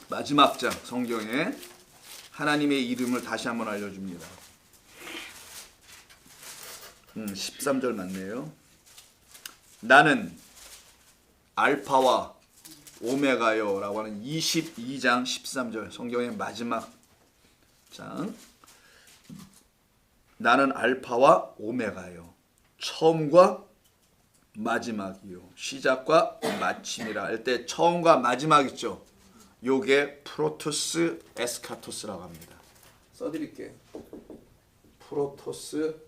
마지막 장 성경에 하나님의 이름을 다시 한번 알려줍니다. 13절 맞네요. 나는 알파와 오메가요 라고 하는 22장 13절 성경의 마지막 장. 나는 알파와 오메가요 처음과 마지막이요 시작과 마침이라 할 때 처음과 마지막 있죠. 요게 프로토스 에스카토스라고 합니다. 써드릴게요. 프로토스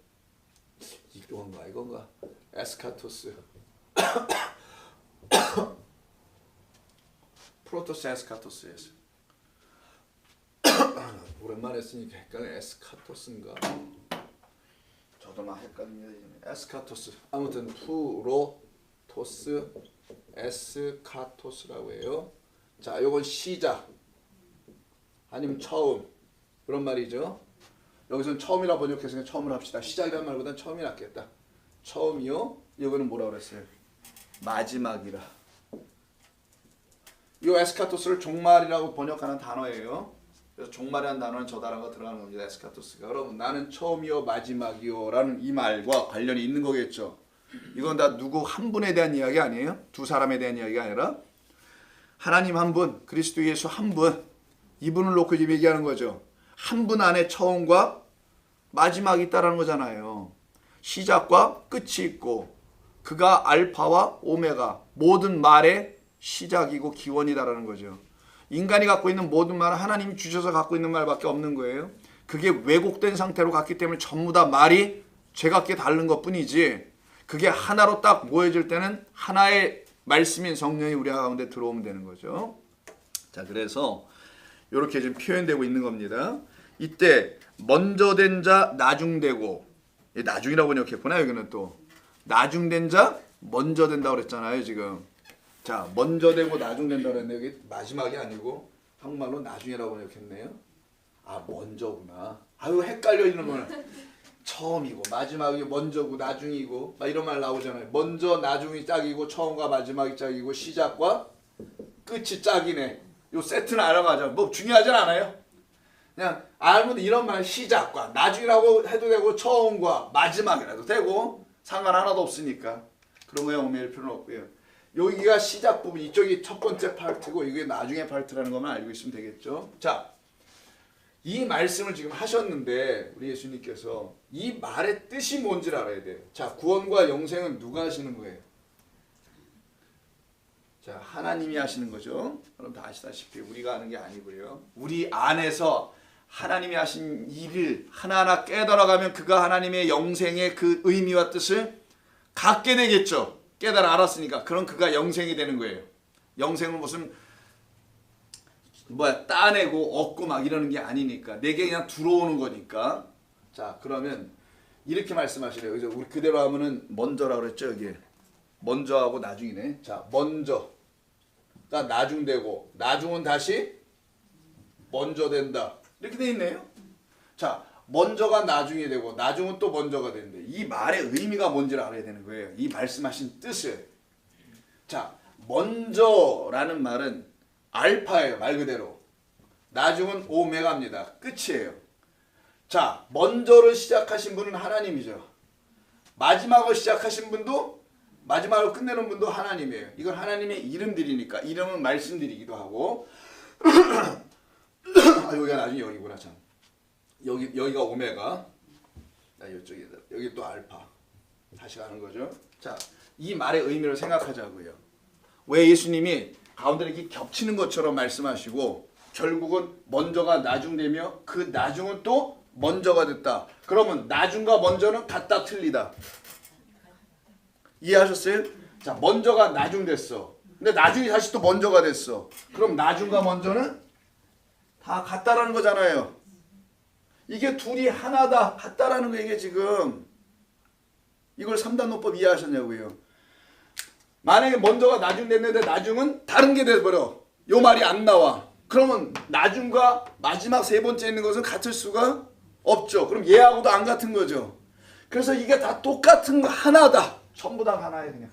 이건가 에스카토스 프로토스 에스카토스에서 오랜만에 쓰니까 헷갈려. 에스카토스인가? 저도 막 헷갈립니다. 에스카토스 아무튼 프로토스 에스카토스라고 해요. 자, 요건 시작 아니면 처음 그런 말이죠. 여기서는 처음이라 번역해서 처음을 합시다. 시작이란 말보다는 처음이 낫겠다. 처음이요. 이거는 뭐라고 그랬어요? 마지막이라. 이 에스카토스를 종말이라고 번역하는 단어예요. 그래서 종말이라는 단어는 저 단어가 들어가는 겁니다. 에스카토스가. 여러분 나는 처음이요 마지막이요 라는 이 말과 관련이 있는 거겠죠. 이건 다 누구 한 분에 대한 이야기 아니에요? 두 사람에 대한 이야기가 아니라 하나님 한 분, 그리스도 예수 한 분, 이분을 놓고 지금 얘기하는 거죠. 한 분 안에 처음과 마지막이 있다라는 거잖아요. 시작과 끝이 있고 그가 알파와 오메가 모든 말의 시작이고 기원이다라는 거죠. 인간이 갖고 있는 모든 말은 하나님이 주셔서 갖고 있는 말밖에 없는 거예요. 그게 왜곡된 상태로 갔기 때문에 전부 다 말이 제각기 다른 것뿐이지 그게 하나로 딱 모여질 때는 하나의 말씀인 성령이 우리 가운데 들어오면 되는 거죠. 자, 그래서 이렇게 지금 표현되고 있는 겁니다. 이때 먼저 된 자 나중되고 나중이라고 번역했구나. 여기는 또 나중된 자 먼저 된다고 그랬잖아요 지금. 자, 먼저 되고 나중된다고 그랬는데 여기 마지막이 아니고 한국말로 나중이라고 번역했네요. 아, 먼저구나. 아유, 헷갈려 있는 거는 처음이고 마지막이 먼저고 나중이고 막 이런 말 나오잖아요. 먼저 나중이 짝이고 처음과 마지막이 짝이고 시작과 끝이 짝이네. 요 세트는 알아가죠. 뭐 중요하진 않아요. 그냥 알면 이런 말 시작과 나중이라고 해도 되고 처음과 마지막이라도 되고 상관 하나도 없으니까 그런 거에 얽매일 필요는 없고요. 여기가 시작 부분, 이쪽이 첫 번째 파트고 이게 나중에 파트라는 것만 알고 있으면 되겠죠. 자, 이 말씀을 지금 하셨는데 우리 예수님께서 이 말의 뜻이 뭔지를 알아야 돼요. 자, 구원과 영생은 누가 하시는 거예요? 자, 하나님이 하시는 거죠. 여러분 다 아시다시피 우리가 하는 게 아니고요. 우리 안에서 하나님이 하신 일을 하나하나 깨달아가면 그가 하나님의 영생의 그 의미와 뜻을 갖게 되겠죠. 깨달아 알았으니까. 그럼 그가 영생이 되는 거예요. 영생은 무슨 따내고 얻고 막 이러는 게 아니니까 내게 그냥 들어오는 거니까. 자, 그러면 이렇게 말씀하시래요. 그죠? 우리 그대로 하면은 먼저라고 그랬죠. 여기 먼저하고 나중이네. 자, 먼저가 나중되고 나중은 다시 먼저 된다. 이렇게 돼 있네요. 자, 먼저가 나중에 되고 나중은 또 먼저가 되는데 이 말의 의미가 뭔지를 알아야 되는 거예요. 이 말씀하신 뜻을. 자, 먼저라는 말은 알파예요. 말 그대로. 나중은 오메가입니다. 끝이에요. 자, 먼저를 시작하신 분은 하나님이죠. 마지막을 시작하신 분도 마지막을 끝내는 분도 하나님이에요. 이건 하나님의 이름들이니까 이름은 말씀드리기도 하고 여기가 나중에 여기구나 참. 여기가 오메가. 이쪽에다. 여기 또 알파. 다시 가는 거죠. 자, 이 말의 의미를 생각하자고요. 왜 예수님이 가운데 이렇게 겹치는 것처럼 말씀하시고 결국은 먼저가 나중되며 그 나중은 또 먼저가 됐다. 그러면 나중과 먼저는 같다 틀리다. 이해하셨어요? 자, 먼저가 나중됐어. 근데 나중이 다시 또 먼저가 됐어. 그럼 나중과 먼저는 다 같다라는 거잖아요. 이게 둘이 하나다 같다라는 거 이게 지금 이걸 3단 논법 이해하셨냐고요. 만약에 먼저가 나중 됐는데 나중은 다른 게 돼버려. 요 말이 안 나와. 그러면 나중과 마지막 세 번째 있는 것은 같을 수가 없죠. 그럼 얘하고도 안 같은 거죠. 그래서 이게 다 똑같은 거 하나다. 전부 다 하나예요. 그냥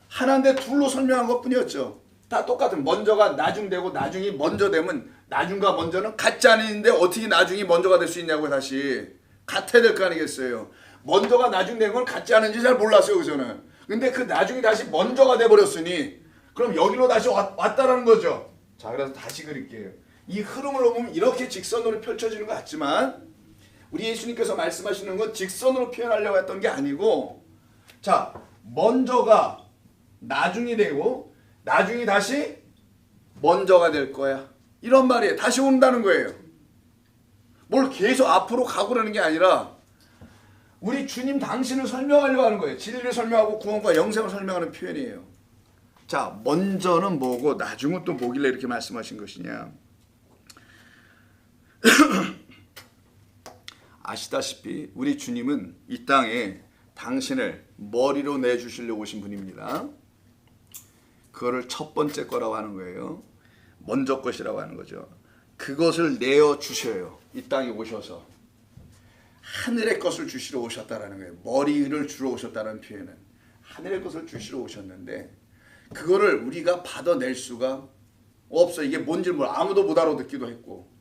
하나인데 둘로 설명한 것뿐이었죠. 다 똑같은 먼저가 나중되고 나중이 먼저 되면 나중과 먼저는 같지 않은데 어떻게 나중이 먼저가 될 수 있냐고요. 다시 같아야 될 거 아니겠어요. 먼저가 나중된 건 같지 않은지 잘 몰랐어요. 그저는. 근데 그 나중이 다시 먼저가 돼버렸으니 그럼 여기로 다시 왔다라는 거죠. 자, 그래서 다시 그릴게요. 이 흐름을 보면 이렇게 직선으로 펼쳐지는 것 같지만 우리 예수님께서 말씀하시는 건 직선으로 표현하려고 했던 게 아니고 자, 먼저가 나중이 되고 나중이 다시 먼저가 될 거야. 이런 말이에요. 다시 온다는 거예요. 뭘 계속 앞으로 가고라는 게 아니라 우리 주님 당신을 설명하려고 하는 거예요. 진리를 설명하고 구원과 영생을 설명하는 표현이에요. 자, 먼저는 뭐고 나중은 또 뭐길래 이렇게 말씀하신 것이냐. 아시다시피 우리 주님은 이 땅에 당신을 머리로 내주시려고 오신 분입니다. 그거를 첫 번째 거라고 하는 거예요. 먼저 것이라고 하는 거죠. 그것을 내어주셔요. 이 땅에 오셔서. 하늘의 것을 주시러 오셨다라는 거예요. 머리를 주러 오셨다는 표현은. 하늘의 것을 주시러 오셨는데 그거를 우리가 받아낼 수가 없어. 이게 뭔지 아무도 못 알아듣기도 했고.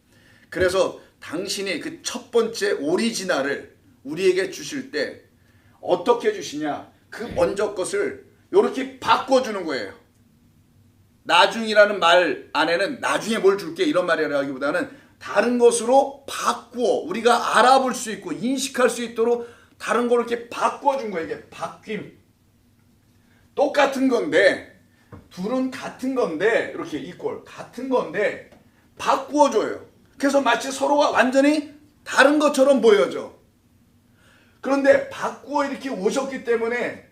그래서 당신이 그 첫 번째 오리지널을 우리에게 주실 때 어떻게 주시냐. 그 먼저 것을 이렇게 바꿔주는 거예요. 나중이라는 말 안에는 나중에 뭘 줄게 이런 말이라기보다는 다른 것으로 바꾸어 우리가 알아볼 수 있고 인식할 수 있도록 다른 걸 이렇게 바꿔준 거예요. 이게 바뀜. 똑같은 건데 둘은 같은 건데 이렇게 이퀄 같은 건데 바꾸어줘요. 그래서 마치 서로가 완전히 다른 것처럼 보여져. 그런데 바꾸어 이렇게 오셨기 때문에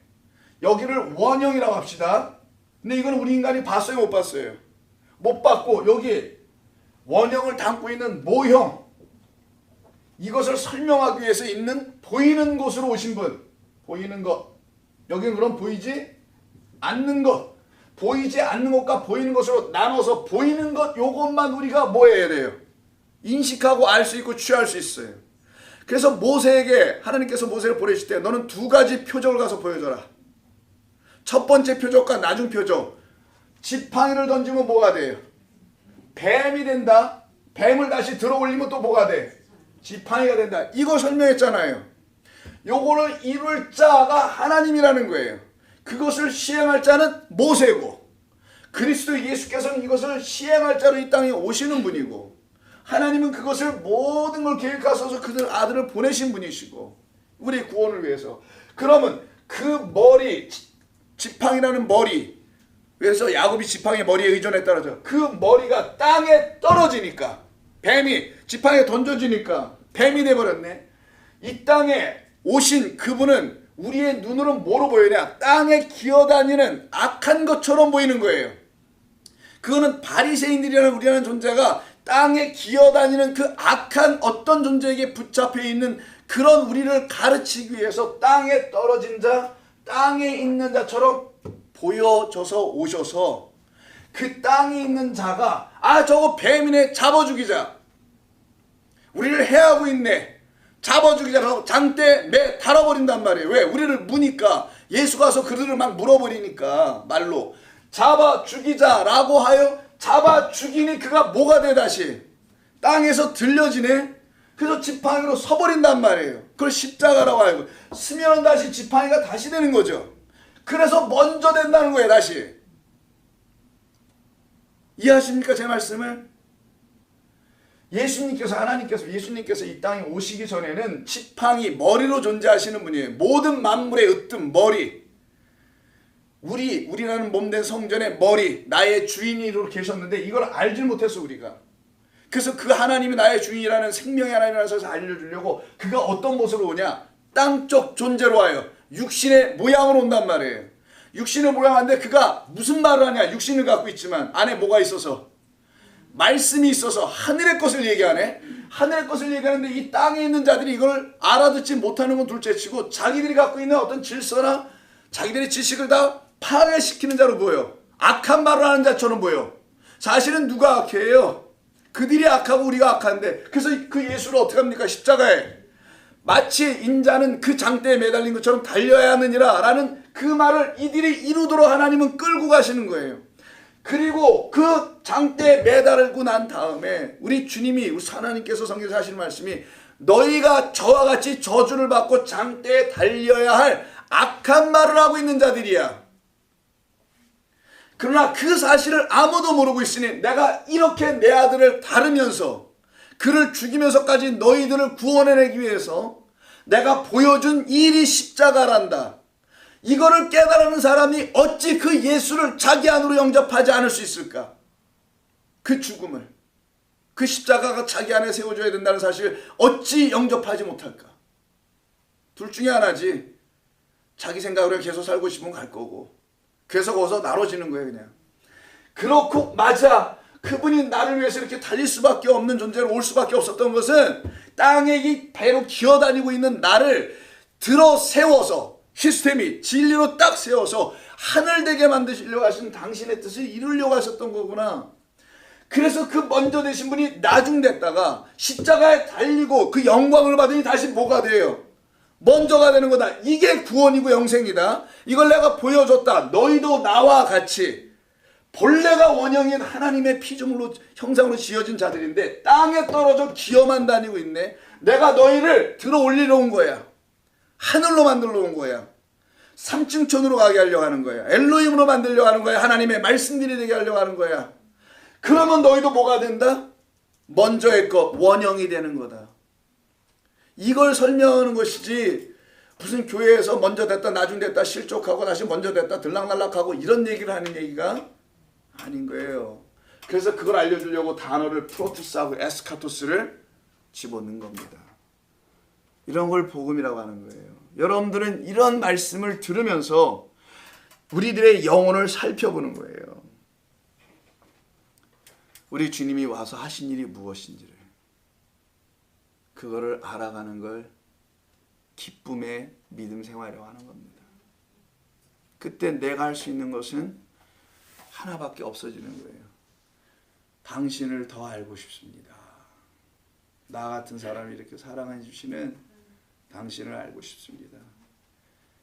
여기를 원형이라고 합시다. 근데 이건 우리 인간이 봤어요? 못 봤어요? 못 봤고 여기 원형을 담고 있는 모형 이것을 설명하기 위해서 있는 보이는 곳으로 오신 분. 보이는 것. 여기는 그럼 보이지 않는 것. 보이지 않는 것과 보이는 것으로 나눠서 보이는 것 요것만 우리가 뭐 해야 돼요? 인식하고 알 수 있고 취할 수 있어요. 그래서 모세에게 하나님께서 모세를 보내실 때 너는 두 가지 표적을 가서 보여줘라. 첫 번째 표적과 나중 표적. 지팡이를 던지면 뭐가 돼요? 뱀이 된다. 뱀을 다시 들어 올리면 또 뭐가 돼? 지팡이가 된다. 이거 설명했잖아요. 요거를 이룰 자가 하나님이라는 거예요. 그것을 시행할 자는 모세고 그리스도 예수께서는 이것을 시행할 자로 이 땅에 오시는 분이고 하나님은 그것을 모든 걸 계획하셔서 그들 아들을 보내신 분이시고 우리 구원을 위해서. 그러면 그 머리 지팡이라는 머리 그래서 야곱이 지팡이 머리에 의존했다라죠. 그 머리가 땅에 떨어지니까 뱀이 지팡이에 던져지니까 뱀이 돼버렸네. 이 땅에 오신 그분은 우리의 눈으로는 뭐로 보이냐? 땅에 기어다니는 악한 것처럼 보이는 거예요. 그거는 바리새인들이라는 우리라는 존재가 땅에 기어다니는 그 악한 어떤 존재에게 붙잡혀 있는 그런 우리를 가르치기 위해서 땅에 떨어진 자, 땅에 있는 자처럼 보여져서 오셔서 그 땅에 있는 자가 저거 뱀이네 잡아 죽이자. 우리를 해하고 있네. 잡아주기자라고 장대에 매 달아버린단 말이에요. 왜? 우리를 무니까. 예수가 와서 그들을 막 물어버리니까 말로 잡아 죽이자라고 하여 잡아 죽이니 그가 뭐가 돼 다시? 땅에서 들려지네. 그래서 지팡이로 서버린단 말이에요. 그걸 십자가라고 알고 쓰면 다시 지팡이가 다시 되는 거죠. 그래서 먼저 된다는 거예요. 다시. 이해하십니까 제 말씀을? 예수님께서 이 땅에 오시기 전에는 지팡이, 머리로 존재하시는 분이에요. 모든 만물의 으뜸, 머리. 우리라는 몸된 성전의 머리, 나의 주인으로 계셨는데 이걸 알지 못했어 우리가. 그래서 그 하나님이 나의 주인이라는 생명의 하나님이라서 알려주려고 그가 어떤 모습으로 오냐? 땅적 존재로 와요. 육신의 모양으로 온단 말이에요. 육신의 모양인데 그가 무슨 말을 하냐? 육신을 갖고 있지만 안에 뭐가 있어서? 말씀이 있어서 하늘의 것을 얘기하네. 하늘의 것을 얘기하는데 이 땅에 있는 자들이 이걸 알아듣지 못하는 건 둘째치고 자기들이 갖고 있는 어떤 질서나 자기들의 지식을 다 파괴시키는 자로 보여. 악한 말을 하는 자처럼 보여. 사실은 누가 악해요? 그들이 악하고 우리가 악한데. 그래서 그 예수를 어떻게 합니까? 십자가에 마치 인자는 그 장대에 매달린 것처럼 달려야 하느니라 라는 그 말을 이들이 이루도록 하나님은 끌고 가시는 거예요. 그리고 그 장대에 매달고 난 다음에 우리 주님이, 우리 하나님께서 성경에서 하시는 말씀이 너희가 저와 같이 저주를 받고 장대에 달려야 할 악한 말을 하고 있는 자들이야. 그러나 그 사실을 아무도 모르고 있으니 내가 이렇게 내 아들을 다루면서 그를 죽이면서까지 너희들을 구원해내기 위해서 내가 보여준 일이 십자가란다. 이거를 깨달은 사람이 어찌 그 예수를 자기 안으로 영접하지 않을 수 있을까? 그 죽음을, 그 십자가가 자기 안에 세워져야 된다는 사실을 어찌 영접하지 못할까? 둘 중에 하나지. 자기 생각으로 계속 살고 싶으면 갈 거고 그래서 거기서 나눠지는 거예요 그냥. 그렇고 맞아. 그분이 나를 위해서 이렇게 달릴 수밖에 없는 존재로 올 수밖에 없었던 것은 땅에 이 배로 기어다니고 있는 나를 들어 세워서 시스템이 진리로 딱 세워서 하늘 되게 만드시려고 하시는 당신의 뜻을 이루려고 하셨던 거구나. 그래서 그 먼저 되신 분이 나중됐다가 십자가에 달리고 그 영광을 받으니 다시 뭐가 돼요? 먼저가 되는 거다. 이게 구원이고 영생이다. 이걸 내가 보여줬다. 너희도 나와 같이 본래가 원형인 하나님의 피조물로 형상으로 지어진 자들인데 땅에 떨어져 기어만 다니고 있네. 내가 너희를 들어 올리러 온 거야. 하늘로 만들러 온 거야. 삼층천으로 가게 하려고 하는 거야. 엘로힘으로 만들려고 하는 거야. 하나님의 말씀들이 되게 하려고 하는 거야. 그러면 너희도 뭐가 된다? 먼저의 것, 원형이 되는 거다. 이걸 설명하는 것이지 무슨 교회에서 먼저 됐다 나중 됐다 실족하고 다시 먼저 됐다 들락날락하고 이런 얘기를 하는 얘기가 아닌 거예요. 그래서 그걸 알려주려고 단어를 프로투스하고 에스카토스를 집어넣는 겁니다. 이런 걸 복음이라고 하는 거예요. 여러분들은 이런 말씀을 들으면서 우리들의 영혼을 살펴보는 거예요. 우리 주님이 와서 하신 일이 무엇인지를, 그거를 알아가는 걸 기쁨의 믿음 생활이라고 하는 겁니다. 그때 내가 할 수 있는 것은 하나밖에 없어지는 거예요. 당신을 더 알고 싶습니다. 나 같은 사람이 이렇게 사랑해 주시는 당신을 알고 싶습니다.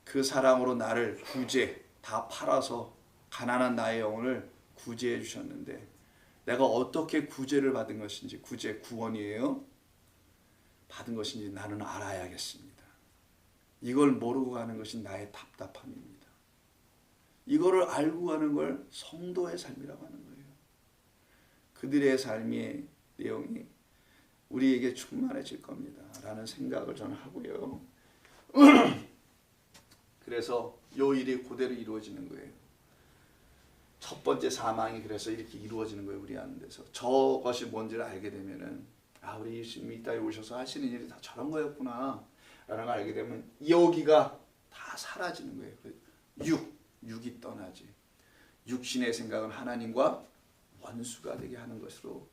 그 사랑으로 나를 구제, 다 팔아서 가난한 나의 영혼을 구제해 주셨는데 내가 어떻게 구제를 받은 것인지, 구제, 구원이에요. 받은 것인지 나는 알아야겠습니다. 이걸 모르고 가는 것이 나의 답답함입니다. 이거를 알고 가는 걸 성도의 삶이라고 하는 거예요. 그들의 삶의 내용이 우리에게 충만해질 겁니다. 라는 생각을 저는 하고요. 그래서 이 일이 그대로 이루어지는 거예요. 첫 번째 사망이 그래서 이렇게 이루어지는 거예요. 우리 하는 데서. 저것이 뭔지를 알게 되면은 우리 예수님이 이 땅에 오셔서 하시는 일이 다 저런 거였구나 라는 걸 알게 되면 여기가 다 사라지는 거예요. 육이 떠나지. 육신의 생각은 하나님과 원수가 되게 하는 것으로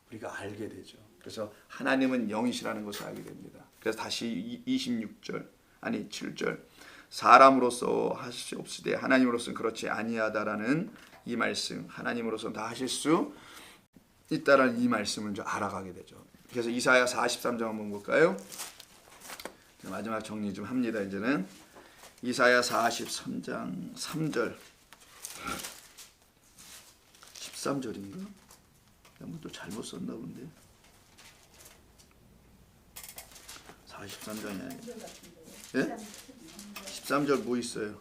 우리가 알게 되죠. 그래서 하나님은 영이시라는 것을 알게 됩니다. 그래서 다시 7절 사람으로서 하시옵시되 하나님으로서는 그렇지 아니하다라는 이 말씀, 하나님으로서는 다 하실 수 있다라는 이 말씀을 좀 알아가게 되죠. 그래서 이사야 43장 한번 볼까요? 마지막 정리 좀 합니다. 이제는 이사야 43장 3절 13절인가? 한번 또 잘못 썼나 본데. 43장이 아니에요. 예? 13절 뭐 있어요?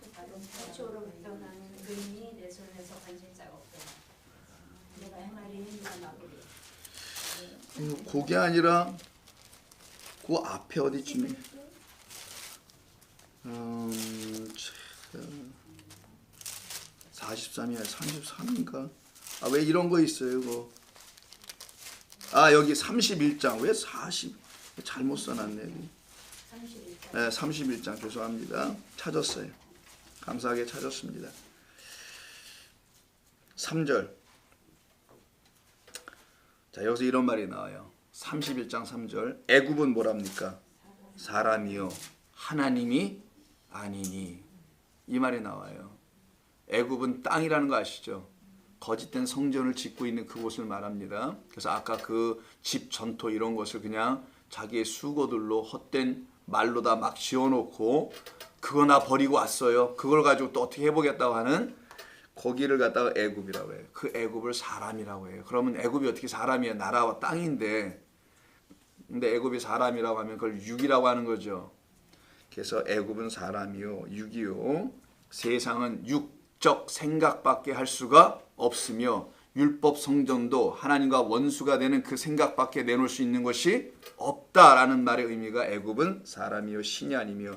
그게 아니라 그 앞에 어디쯤에 43이야 33인가? 아, 왜 이런 거 있어요? 그거. 아, 여기 31장 왜 40 잘못 써놨네. 네, 31장 죄송합니다. 찾았어요. 감사하게 찾았습니다. 3절. 자, 여기서 이런 말이 나와요. 31장 3절. 애굽은 뭐랍니까? 사람이요 하나님이 아니니. 이 말이 나와요. 애굽은 땅이라는 거 아시죠? 거짓된 성전을 짓고 있는 그곳을 말합니다. 그래서 아까 그 집 전토 이런 것을 그냥 자기의 수고들로 헛된 말로 다 막 지어놓고 그거 나 버리고 왔어요. 그걸 가지고 또 어떻게 해보겠다고 하는 거기를 갖다가 애굽이라고 해요. 그 애굽을 사람이라고 해요. 그러면 애굽이 어떻게 사람이야? 나라와 땅인데. 근데 애굽이 사람이라고 하면 그걸 육이라고 하는 거죠. 그래서 애굽은 사람이요 육이요. 세상은 육적 생각밖에 할 수가 없으며 율법 성전도 하나님과 원수가 되는 그 생각밖에 내놓을 수 있는 것이 없다라는 말의 의미가 애굽은 사람이요 신이 아니며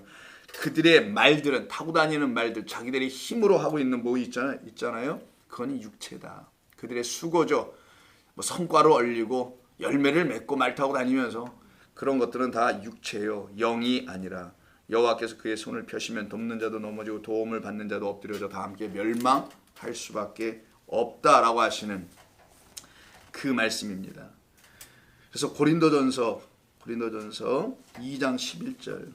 그들의 말들은 타고 다니는 말들 자기들의 힘으로 하고 있는 뭐 있잖아요. 그건 육체다. 그들의 수고죠. 뭐 성과로 얼리고 열매를 맺고 말 타고 다니면서 그런 것들은 다 육체요 영이 아니라 여호와께서 그의 손을 펴시면 돕는 자도 넘어지고 도움을 받는 자도 엎드려져 다 함께 멸망할 수밖에 없다라고 하시는 그 말씀입니다. 그래서 고린도전서 2장 11절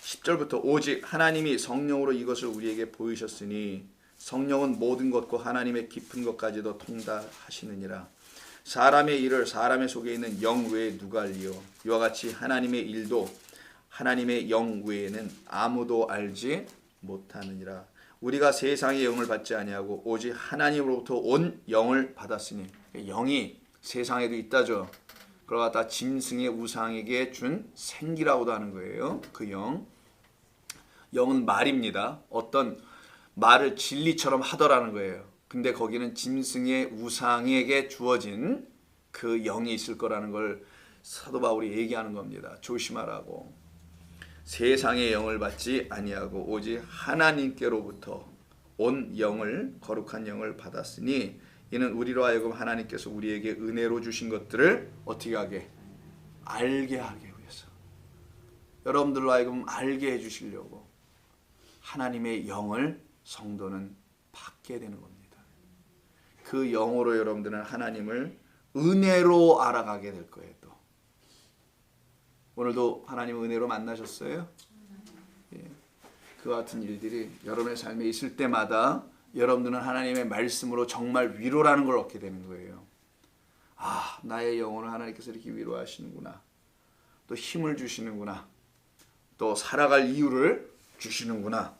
10절부터 오직 하나님이 성령으로 이것을 우리에게 보이셨으니 성령은 모든 것과 하나님의 깊은 것까지도 통달하시느니라. 사람의 일을 사람의 속에 있는 영 외에 누가 알리요? 이와 같이 하나님의 일도 하나님의 영 외에는 아무도 알지 못하느니라. 우리가 세상의 영을 받지 아니하고 오직 하나님으로부터 온 영을 받았으니 영이 세상에도 있다죠. 그걸 갖다 짐승의 우상에게 준 생기라고도 하는 거예요. 그 영은 말입니다. 어떤 말을 진리처럼 하더라는 거예요. 근데 거기는 짐승의 우상에게 주어진 그 영이 있을 거라는 걸 사도 바울이 얘기하는 겁니다. 조심하라고. 세상의 영을 받지 아니하고 오직 하나님께로부터 온 영을 거룩한 영을 받았으니 이는 우리로 하여금 하나님께서 우리에게 은혜로 주신 것들을 어떻게 하게? 알게 하기 위해서. 여러분들로 하여금 알게 해주시려고 하나님의 영을 성도는 받게 되는 겁니다. 그 영으로 여러분들은 하나님을 은혜로 알아가게 될 거예요. 또 오늘도 하나님 은혜로 만나셨어요? 예. 그와 같은 일들이 여러분의 삶에 있을 때마다 여러분들은 하나님의 말씀으로 정말 위로라는 걸 얻게 되는 거예요. 아, 나의 영혼을 하나님께서 이렇게 위로하시는구나. 또 힘을 주시는구나. 또 살아갈 이유를 주시는구나.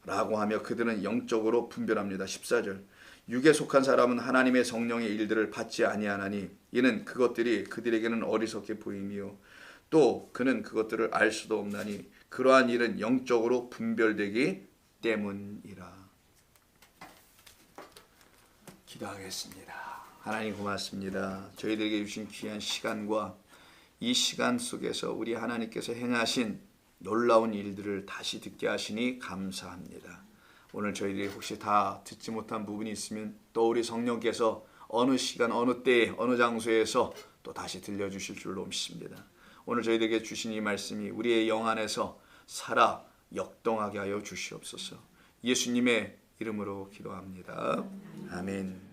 라고 하며 그들은 영적으로 분별합니다. 14절. 육에 속한 사람은 하나님의 성령의 일들을 받지 아니하나니 이는 그것들이 그들에게는 어리석게 보이며 또 그는 그것들을 알 수도 없나니 그러한 일은 영적으로 분별되기 때문이라. 기도하겠습니다. 하나님 고맙습니다. 저희들에게 주신 귀한 시간과 이 시간 속에서 우리 하나님께서 행하신 놀라운 일들을 다시 듣게 하시니 감사합니다. 오늘 저희들이 혹시 다 듣지 못한 부분이 있으면 또 우리 성령께서 어느 시간 어느 때에 어느 장소에서 또 다시 들려주실 줄로 믿습니다. 오늘 저희들에게 주신 이 말씀이 우리의 영 안에서 살아 역동하게 하여 주시옵소서. 예수님의 이름으로 기도합니다. 아멘.